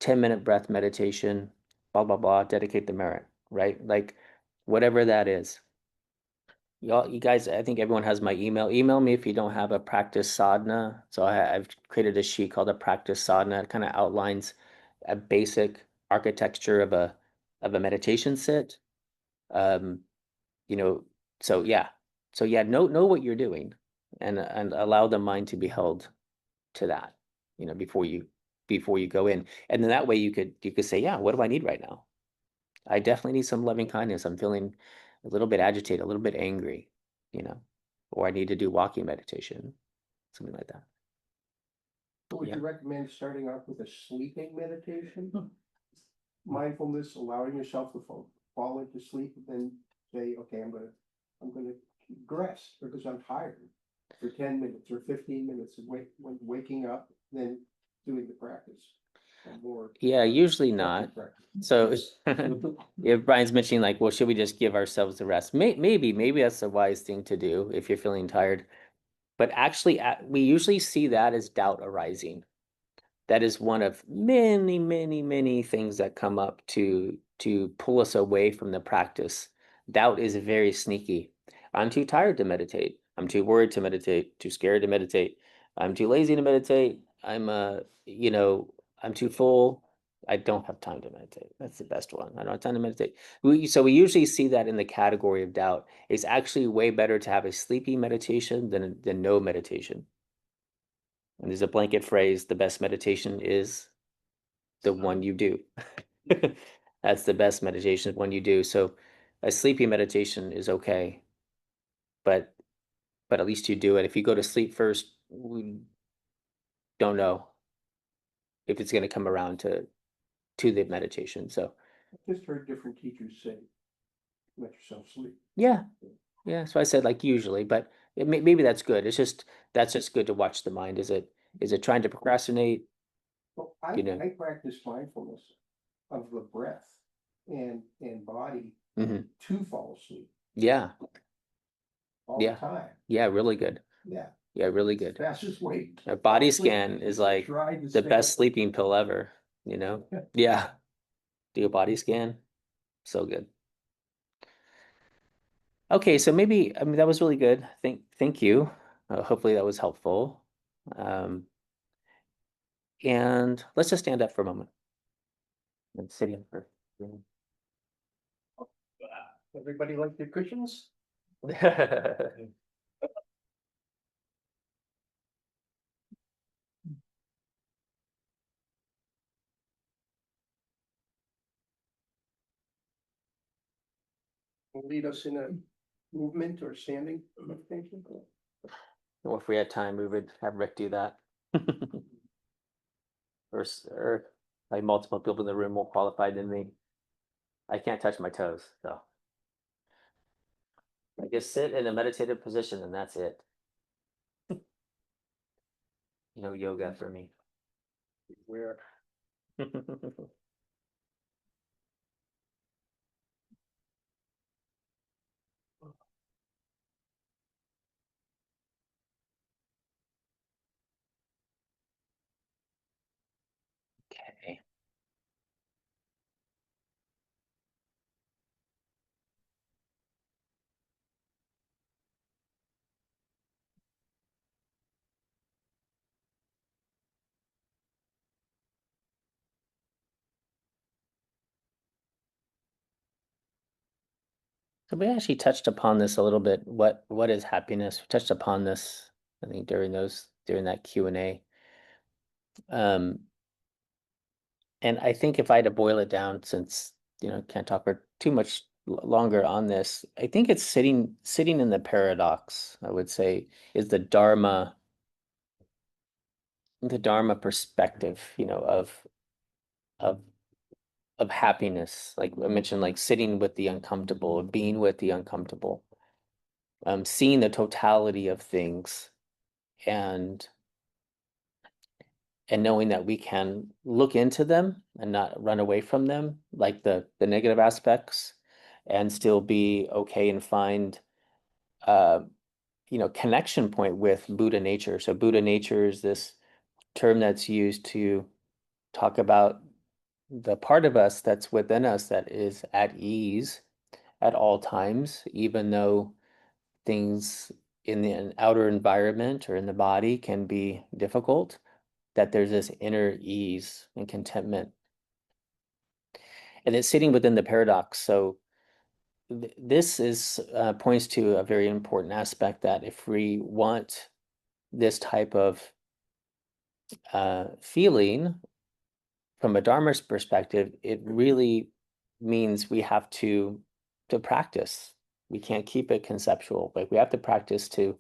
10-minute breath meditation, blah, blah, blah, dedicate the merit, right? Like whatever that is. You guys, I think everyone has my email. Email me if you don't have a practice sadhana. So I've created a sheet called a practice sadhana. It kind of outlines a basic architecture of a meditation sit. Um, you know, so yeah. So yeah, know what you're doing and allow the mind to be held to that, before you go in. And then that way you could say, yeah, what do I need right now? I definitely need some loving kindness. I'm feeling a little bit agitated, a little bit angry, you know, or I need to do walking meditation, something like that. Would Yeah. you recommend starting off with a sleeping meditation? Mindfulness, allowing yourself to fall into sleep and then say, okay, I'm gonna rest because I'm tired for 10 minutes or 15 minutes and when waking up, then doing the practice. More Yeah, usually not. effective practice. So if Brian's mentioning like, well, should we just give ourselves the rest? Maybe that's the wise thing to do if you're feeling tired. But actually, we usually see that as doubt arising. That is one of many, many, many things that come up to pull us away from the practice. Doubt is very sneaky. I'm too tired to meditate. I'm too worried to meditate, too scared to meditate. I'm too lazy to meditate. I'm too full. I don't have time to meditate. That's the best one. I don't have time to meditate. So we usually see that in the category of doubt. It's actually way better to have a sleepy meditation than no meditation. And there's a blanket phrase, the best meditation is the one you do. That's the best meditation when you do. So a sleepy meditation is okay, but at least you do it. If you go to sleep first, we don't know if it's going to come around to the meditation. So I just heard different teachers say, let yourself sleep. yeah, yeah. So I said like usually, but maybe that's good. That's just good to watch the mind. Is it trying to procrastinate? Well, You know. I practice mindfulness of the breath and body Hmm. to fall asleep Yeah, all the yeah, time. yeah. Really good. Yeah, Yeah, really it's the good. fastest way. A to body fall asleep scan is to like try to the stay best up. sleeping pill ever, you know? Yeah. Do a body scan. So good. Okay, so maybe I mean that was really good. Thank you. Hopefully that was helpful. Um, and let's just stand up for a moment and sit in for. Everybody like their cushions? Lead us in a movement or standing meditation? Well, if we had time, we would have Rick do that. Or like multiple people in the room more qualified than me. I can't touch my toes, so I just sit in a meditative position and that's it. No yoga for me. Where Okay. So we actually touched upon this a little bit. What is happiness? We touched upon this, I think, during that Q&A. Um, and I think if I had to boil it down, since can't talk for too much longer on this, I think it's sitting in the paradox, I would say, is the Dharma perspective, of of happiness. Like I mentioned, like sitting with the uncomfortable, being with the uncomfortable, seeing the totality of things and knowing that we can look into them and not run away from them, like the negative aspects, and still be okay and find uh connection point with Buddha nature. So Buddha nature is this term that's used to talk about the part of us that's within us that is at ease at all times, even though things in the outer environment or in the body can be difficult, that there's this inner ease and contentment. And it's sitting within the paradox. So this is points to a very important aspect that if we want this type of feeling from a Dharma's perspective, it really means we have to practice. We can't keep it conceptual. Like we have to practice to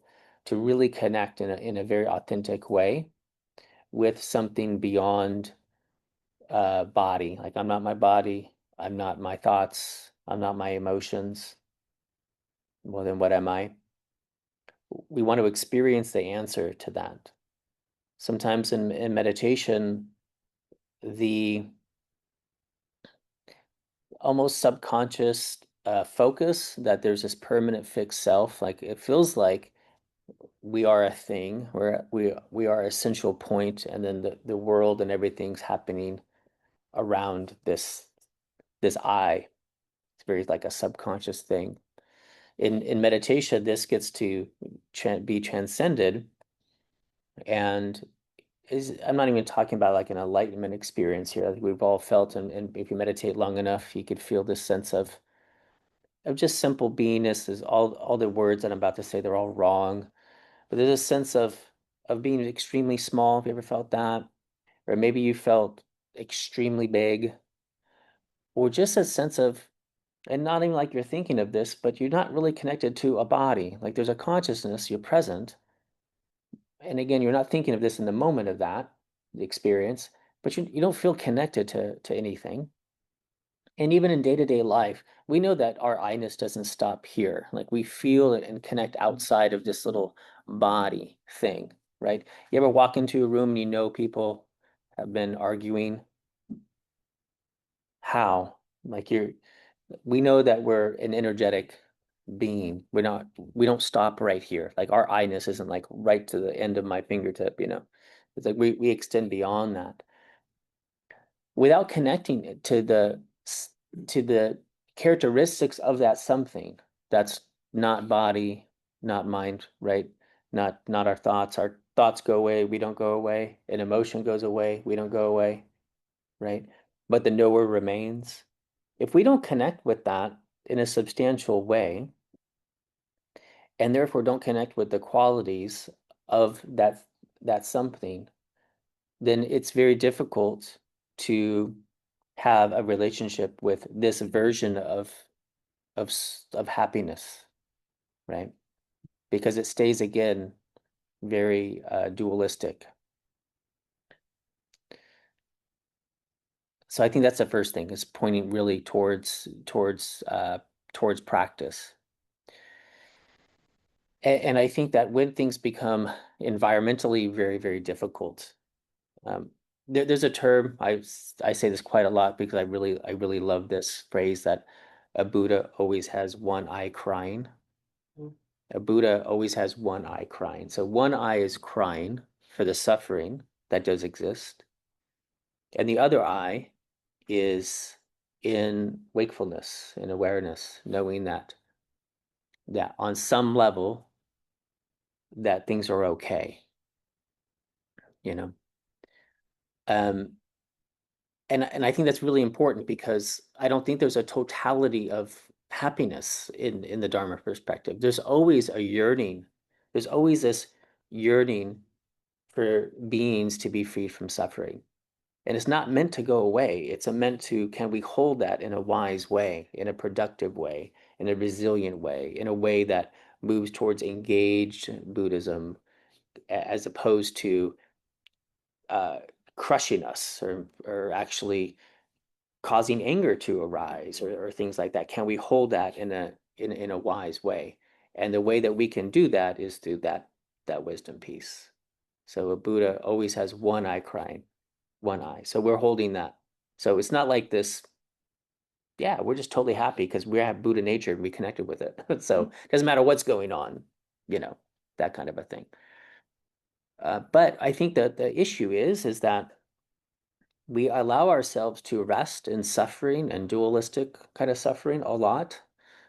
really connect in a very authentic way with something beyond body. Like I'm not my body, I'm not my thoughts, I'm not my emotions. Well, then what am I? We want to experience the answer to that. Sometimes in meditation, the almost subconscious focus that there's this permanent fixed self, like it feels like we are a thing, we are essential point, and then the world and everything's happening around this I. It's very like a subconscious thing. In meditation, this gets to be transcended, and I'm not even talking about like an enlightenment experience here. I think we've all felt, and if you meditate long enough, you could feel this sense of just simple beingness. Is all the words that I'm about to say, they're all wrong, but there's a sense of being extremely small. Have you ever felt that? Or maybe you felt extremely big. or just a sense of, and not even like you're thinking of this, but you're not really connected to a body. Like there's a consciousness, you're present. And again, you're not thinking of this in the moment of that, the experience, but you don't feel connected to anything. And even in day-to-day life, we know that our I-ness doesn't stop here. Like we feel it and connect outside of this little body thing, right? You ever walk into a room and you know people have been arguing? How? Like we know that we're an energetic being. We don't stop right here. Like our I-ness isn't like right to the end of my fingertip, you know. It's like we extend beyond that without connecting it to the characteristics of that something that's not body, not mind, right? Not our thoughts. Our thoughts go away, we don't go away. An emotion goes away, we don't go away, right? But the knower remains. If we don't connect with that in a substantial way, and therefore don't connect with the qualities of that something, then it's very difficult to have a relationship with this version of happiness, right? Because it stays again very dualistic. So I think that's the first thing, is pointing really towards practice. And I think that when things become environmentally very, very difficult, um, there's a term, I say this quite a lot because I really love this phrase, that a Buddha always has one eye crying. A Buddha always has one eye crying. So one eye is crying for the suffering that does exist, and the other eye is in wakefulness, in awareness, knowing that on some level that things are okay, you know. Um, and I think that's really important, because I don't think there's a totality of happiness in the Dharma perspective. There's always a yearning. There's always this yearning for beings to be free from suffering. And it's not meant to go away. It's meant to, can we hold that in a wise way, in a productive way, in a resilient way, in a way that moves towards engaged Buddhism, as opposed to uh, crushing us, or actually causing anger to arise, or things like that. Can we hold that in a wise way? And the way that we can do that is through that wisdom piece. So a Buddha always has one eye crying, one eye. So we're holding that. So it's not like this, yeah, we're just totally happy because we have Buddha nature and we connected with it. So it doesn't matter what's going on, you know, that kind of a thing. But I think that the issue is that we allow ourselves to rest in suffering and dualistic kind of suffering a lot.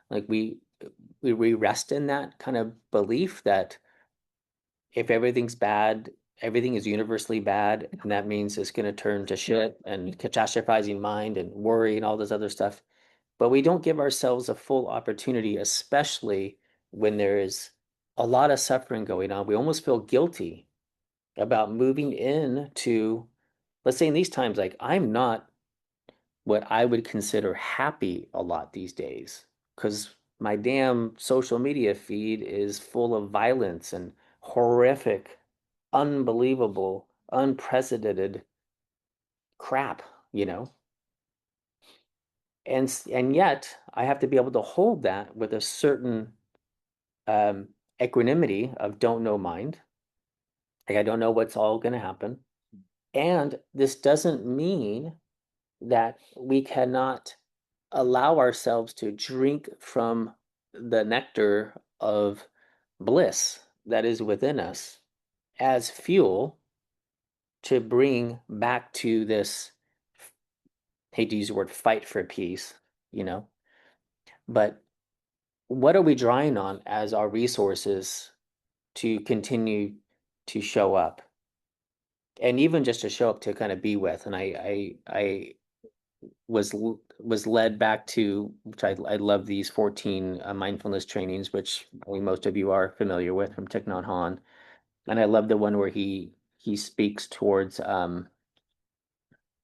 Like we rest in that kind of belief that if everything's bad, everything is universally bad, and that means it's going to turn to shit and catastrophizing mind and worry and all this other stuff. But we don't give ourselves a full opportunity, especially when there is a lot of suffering going on. We almost feel guilty about moving into, let's say in these times, like I'm not what I would consider happy a lot these days, because my damn social media feed is full of violence and horrific, unbelievable, unprecedented crap, you know? And yet I have to be able to hold that with a certain equanimity of don't know mind. Like I don't know what's all going to happen. And this doesn't mean that we cannot allow ourselves to drink from the nectar of bliss that is within us as fuel to bring back to this, hate to use the word fight for peace, you know, but what are we drawing on as our resources to continue to show up, and even just to show up to kind of be with? And I was led back to, which I love, these 14 mindfulness trainings, which probably most of you are familiar with, from Thich Nhat Hanh. And I love the one where he speaks towards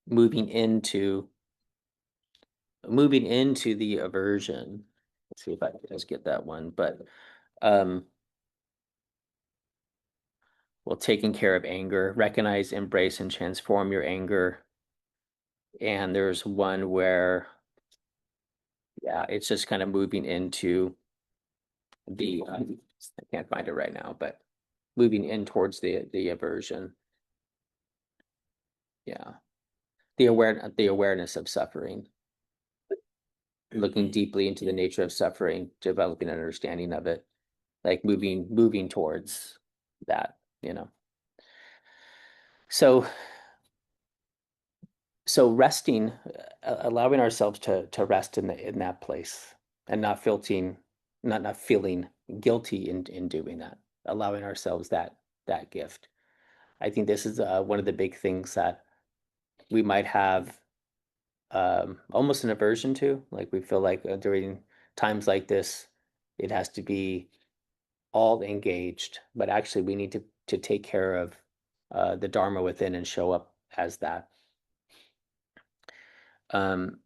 moving into moving into the aversion. Let's see if I can just get that one, but um, well, taking care of anger, recognize, embrace, and transform your anger. And there's one where, yeah, it's just kind of moving into the, I can't find it right now, but moving in towards the aversion. Yeah. The awareness of suffering, looking deeply into the nature of suffering, developing an understanding of it, like moving towards that, you know. So resting, allowing ourselves to rest in that place and not feeling guilty in doing that, allowing ourselves that gift. I think this is one of the big things that we might have almost an aversion to. Like we feel like during times like this, it has to be all engaged, but actually we need to take care of the Dharma within and show up as that. Um,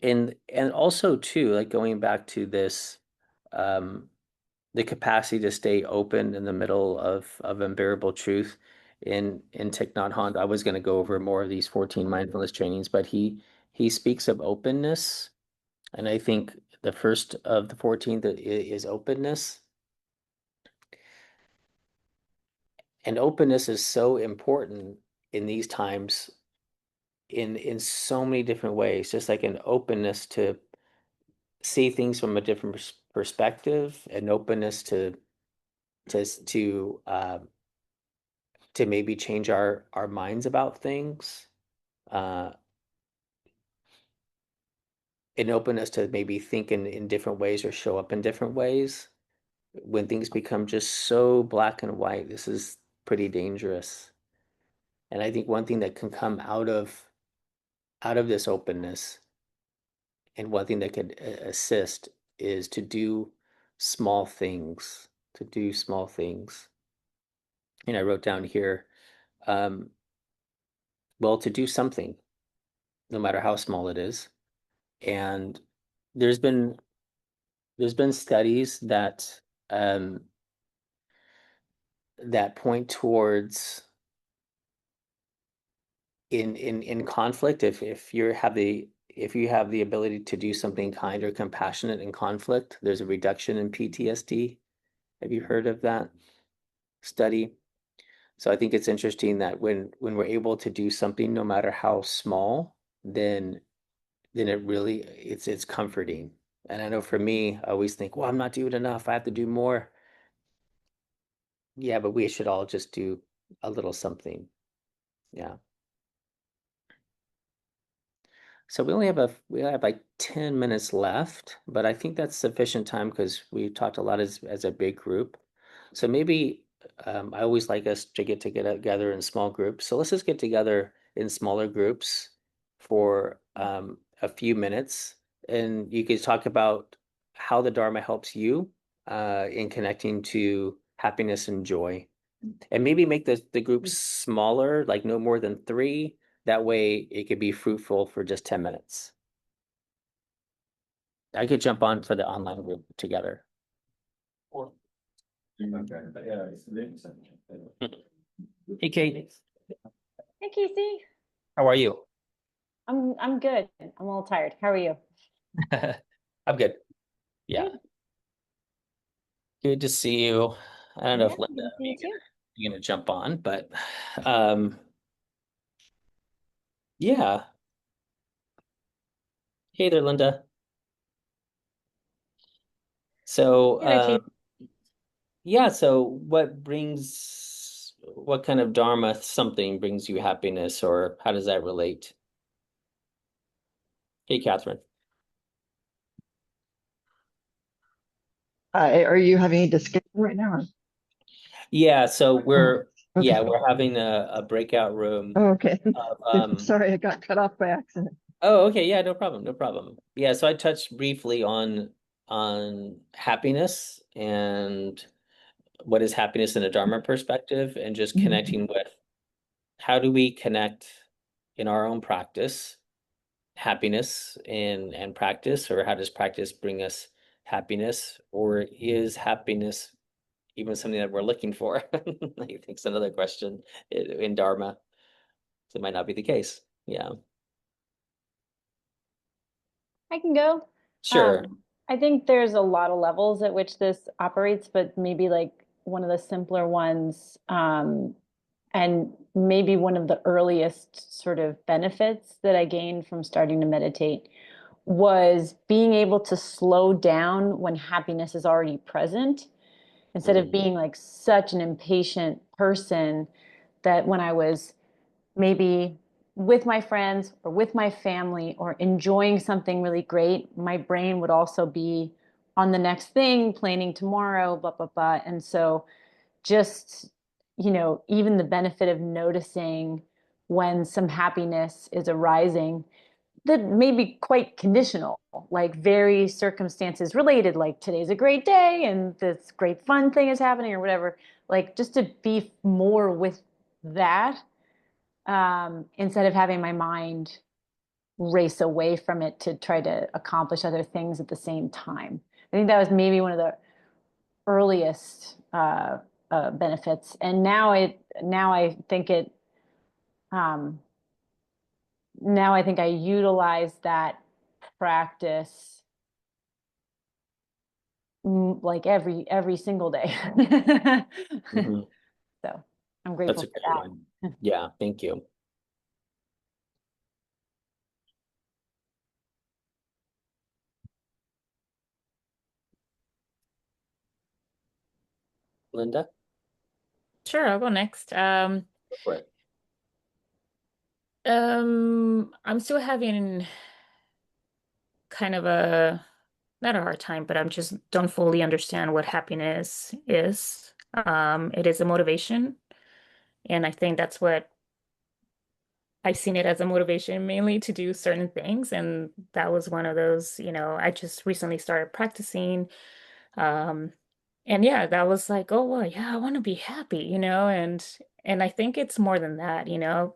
and also too, like going back to this, um, the capacity to stay open in the middle of unbearable truth. In Thich Nhat Hanh, I was going to go over more of these 14 mindfulness trainings, but he speaks of openness, and I think the first of the 14 that is openness. And openness is so important in these times in so many different ways, just like an openness to see things from a different perspective, an openness to to maybe change our minds about things, uh, an openness to maybe think in different ways or show up in different ways. When things become just so black and white, this is pretty dangerous. And I think one thing that can come out of this openness, and one thing that could assist, is to do small things, to do small things. And I wrote down here, um, well, to do something, no matter how small it is. And there's been studies um, that point towards in conflict, if you have the ability to do something kind or compassionate in conflict, there's a reduction in PTSD. Have you heard of that study? So I think it's interesting that when we're able to do something, no matter how small, then it's comforting. And I know for me, I always think, well, I'm not doing enough. I have to do more. Yeah, but we should all just do a little something. Yeah. So we only have like 10 minutes left, but I think that's sufficient time because we talked a lot as a big group. So maybe I always like us to get together in small groups. So let's just get together in smaller groups for a few minutes, and you could talk about how the Dharma helps you in connecting to happiness and joy. And maybe make the groups smaller, like no more than three. That way it could be fruitful for just 10 minutes. I could jump on for the online group together. Hey, Kate, Hey, Casey. how are you? I'm good. I'm a little tired. How are you? I'm good. Yeah, Good. good to see you. I don't know Yeah, if Linda, good to see you too. you're gonna jump on, but um, yeah. Hey there, Linda. So Hey there, Casey. yeah, so what kind of Dharma something brings you happiness, or how does that relate? Hey, Catherine. Are you having a discussion right now? Yeah, so Okay. we're having a breakout room Oh, okay. of Sorry, I got cut off by accident. oh, okay, yeah, no problem, no problem. Yeah, so I touched briefly on happiness and what is happiness in a Dharma perspective, and just Mhm. connecting with how do we connect in our own practice happiness and practice, or how does practice bring us happiness, or is happiness even something that we're looking for? I think it's another question in Dharma. So it might not be the case. Yeah. I can go. Sure. I think there's a lot of levels at which this operates, but maybe like one of the simpler ones, and maybe one of the earliest sort of benefits that I gained from starting to meditate was being able to slow down when happiness is already present, instead of Mm, being like such an impatient person that when I was maybe with my friends or with my family or enjoying something really great, my brain would also be on the next thing, planning tomorrow, blah, blah, blah. And so just, even the benefit of noticing when some happiness is arising that may be quite conditional, like very circumstances related, like today's a great day and this great fun thing is happening or whatever, like just to be more with that, instead of having my mind race away from it to try to accomplish other things at the same time. I think that was maybe one of the earliest benefits, and now I think it um, now I think I utilize that practice like every single day. mhm. So I'm That's grateful a for great one. that. Yeah, thank you. Linda, Sure, I'll go next. go for it. I'm still having kind of a not a hard time, but I'm just don't fully understand what happiness is. It is a motivation, and I think that's what I've seen it as a motivation mainly to do certain things, and that was one of those, I just recently started practicing. Um, and yeah, that was like, oh well, yeah, I want to be happy, and I think it's more than that,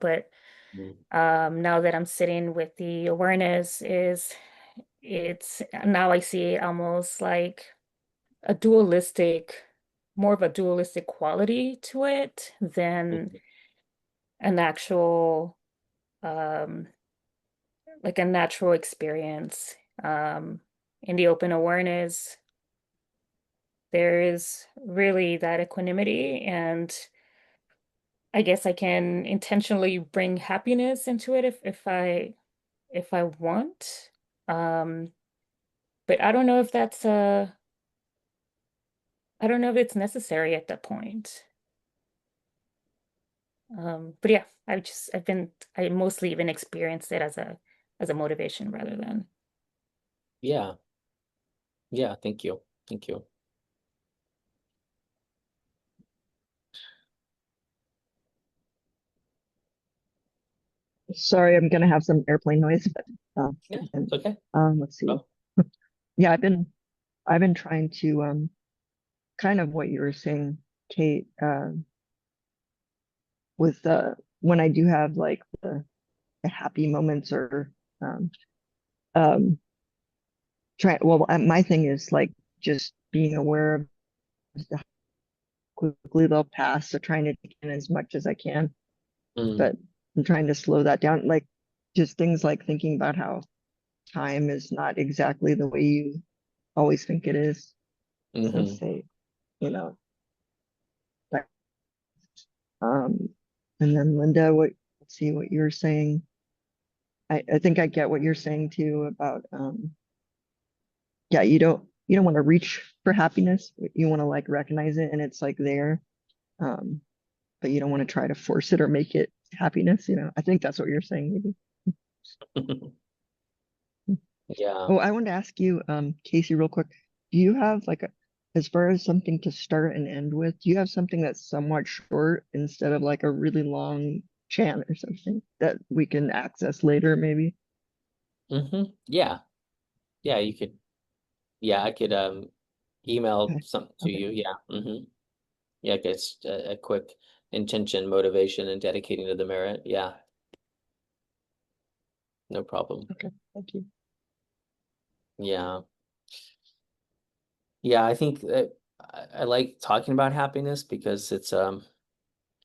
but Mm, now that I'm sitting with the awareness is it's now I see it almost like a dualistic, more of a dualistic quality to it than mhm, an actual um like a natural experience. In the open awareness, there is really that equanimity, and I guess I can intentionally bring happiness into it if I want. Um, but I don't know if it's necessary at that point. But yeah, I mostly even experienced it as a motivation rather than. yeah, yeah, thank you. Thank you. Sorry, I'm gonna have some airplane noise, but Yeah, and, it's okay. let's see. Oh, Yeah, I've been trying to kind of what you were saying, Kate, with when I do have like the happy moments or um um my thing is like just being aware of how quickly they'll pass, so trying to take in as much as I can, mm, but I'm trying to slow that down, like just things like thinking about how time is not exactly the way you always think it is. So hmm. say, you know, like, um, and then Linda, let's see what you're saying. I think I get what you're saying too about, yeah, you don't want to reach for happiness. You want to like recognize it and it's like there. Um, but you don't want to try to force it or make it happiness, you know. I think that's what you're saying, maybe. Yeah. Oh, I wanted to ask you, Casey, real quick. Do you have like as far as something to start and end with, do you have something that's somewhat short instead of like a really long chant or something that we can access later, maybe? Yeah. Yeah, you could, yeah, I could email Okay. something to Okay. you. Yeah. Yeah, it's a quick intention, motivation, and dedicating to the merit. Yeah. No problem. Okay, thank you. Yeah. Yeah, I think that I like talking about happiness because it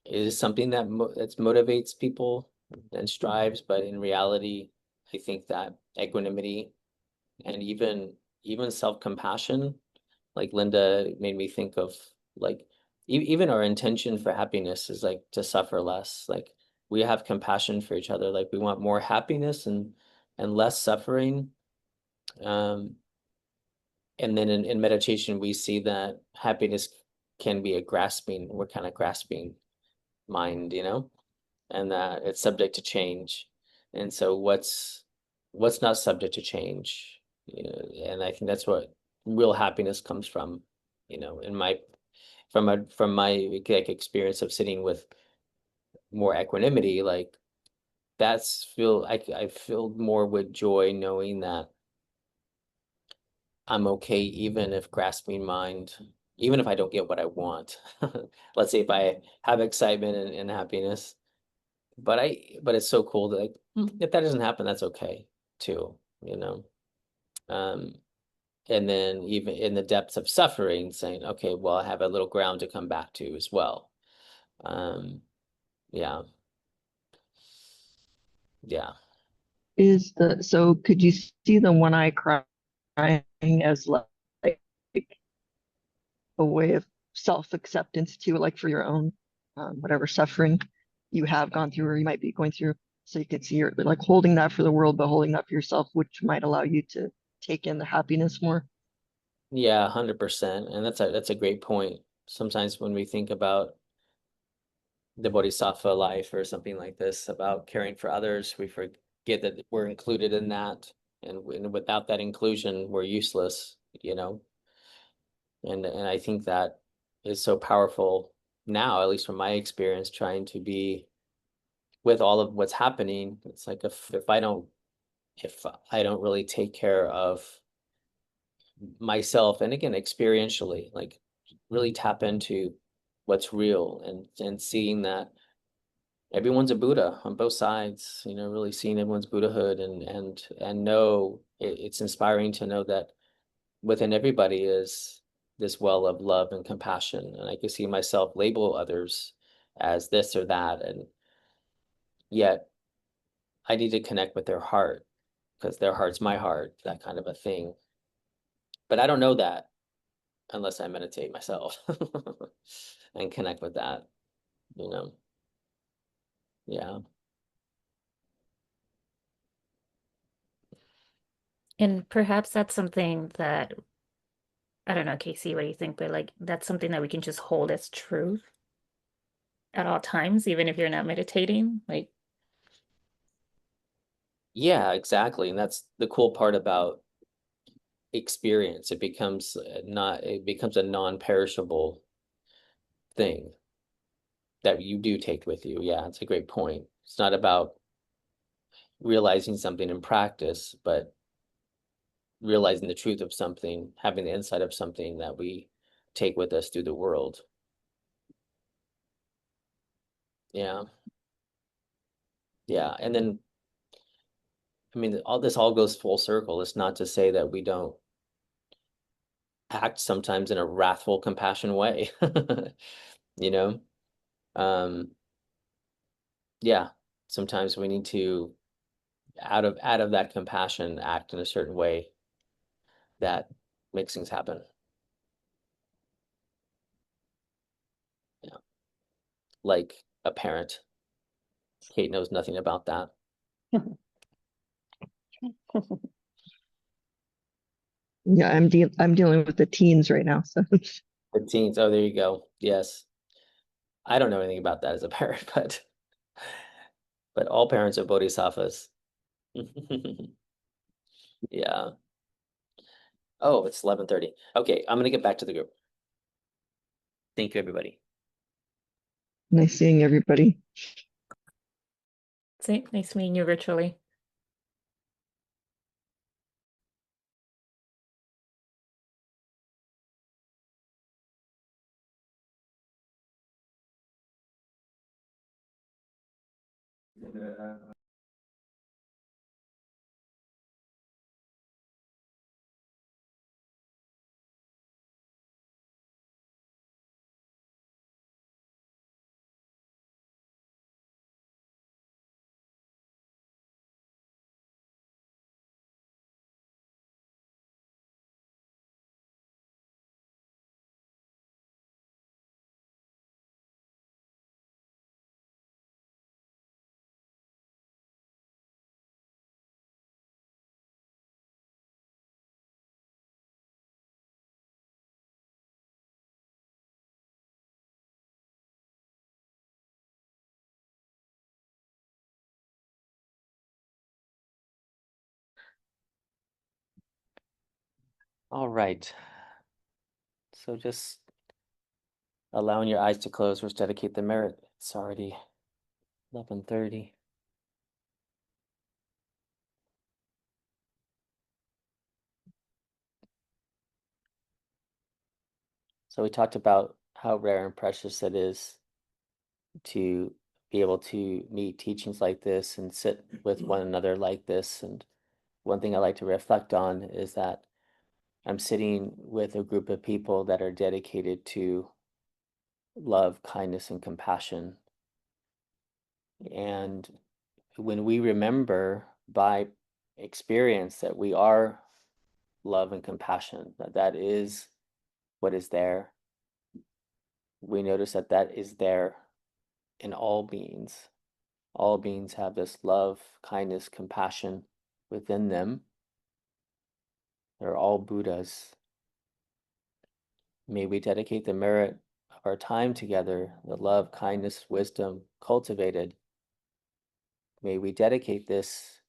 is something that that motivates people and strives, but in reality, I think that equanimity and even self-compassion, like Linda made me think of, like even our intention for happiness is like to suffer less. Like we have compassion for each other, like we want more happiness and less suffering. Um, and then in meditation, we see that happiness can be a grasping, we're kind of grasping mind, and that it's subject to change. And so what's not subject to change? And I think that's what real happiness comes from, in my from my like experience of sitting with more equanimity, like I feel more with joy knowing that I'm okay even if grasping mind, even if I don't get what I want. Let's say if I have excitement and happiness, but it's so cool that like if that doesn't happen, that's okay too, you know. Um, and then even in the depths of suffering, saying, okay, well, I have a little ground to come back to as well. Um, yeah, yeah. So could you see the one eye crying as like a way of self-acceptance too, like for your own whatever suffering you have gone through or you might be going through. So you could see you're like holding that for the world, but holding that for yourself, which might allow you to take in the happiness more. Yeah, 100%. And that's a great point. Sometimes when we think about the bodhisattva life or something like this, about caring for others, we forget that we're included in that. And without that inclusion, we're useless, you know? And I think that is so powerful now, at least from my experience, trying to be with all of what's happening. It's like if I don't really take care of myself, and again, experientially, like really tap into what's real and seeing that everyone's a Buddha on both sides, really seeing everyone's Buddhahood and know it's inspiring to know that within everybody is this well of love and compassion. And I can see myself label others as this or that. And yet I need to connect with their heart because their heart's my heart, that kind of a thing. But I don't know that unless I meditate myself and connect with that, you know? Yeah. And perhaps that's something that, I don't know, Casey, what do you think? But like, that's something that we can just hold as truth at all times, even if you're not meditating. Like, Yeah, exactly. And that's the cool part about experience. It becomes a non-perishable thing that you do take with you. Yeah, it's a great point. It's not about realizing something in practice, but realizing the truth of something, having the insight of something that we take with us through the world. Yeah. Yeah. And then, I mean, all goes full circle. It's not to say that we don't act sometimes in a wrathful, compassion way. You know? Um, yeah. Sometimes we need to, out of that compassion, act in a certain way that makes things happen. Yeah. Like a parent. Kate knows nothing about that. Yeah, I'm dealing with the teens right now, so The teens. Oh, there you go. Yes. I don't know anything about that as a parent, but all parents are bodhisattvas. Yeah. Oh, it's 11:30. Okay, I'm gonna get back to the group. Thank you, everybody. nice seeing everybody. see, nice meeting you virtually. All right. So just allowing your eyes to close, first dedicate the merit. It's already 11:30. So we talked about how rare and precious it is to be able to meet teachings like this and sit with one another like this. And one thing I like to reflect on is that I'm sitting with a group of people that are dedicated to love, kindness, and compassion. And when we remember by experience that we are love and compassion, that that is what is there, we notice that that is there in all beings. All beings have this love, kindness, compassion within them. They're all Buddhas. May we dedicate the merit of our time together, the love, kindness, wisdom cultivated. May we dedicate this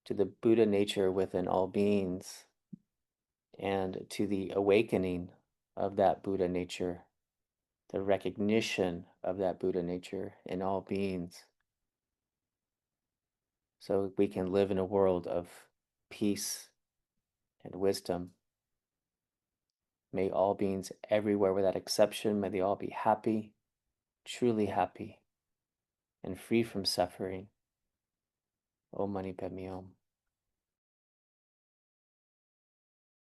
to the Buddha nature within all beings and to the awakening of that Buddha nature, the recognition of that Buddha nature in all beings, so we can live in a world of peace and wisdom. May all beings everywhere without exception, may they all be happy, truly happy, and free from suffering. Om Mani Padme Hum.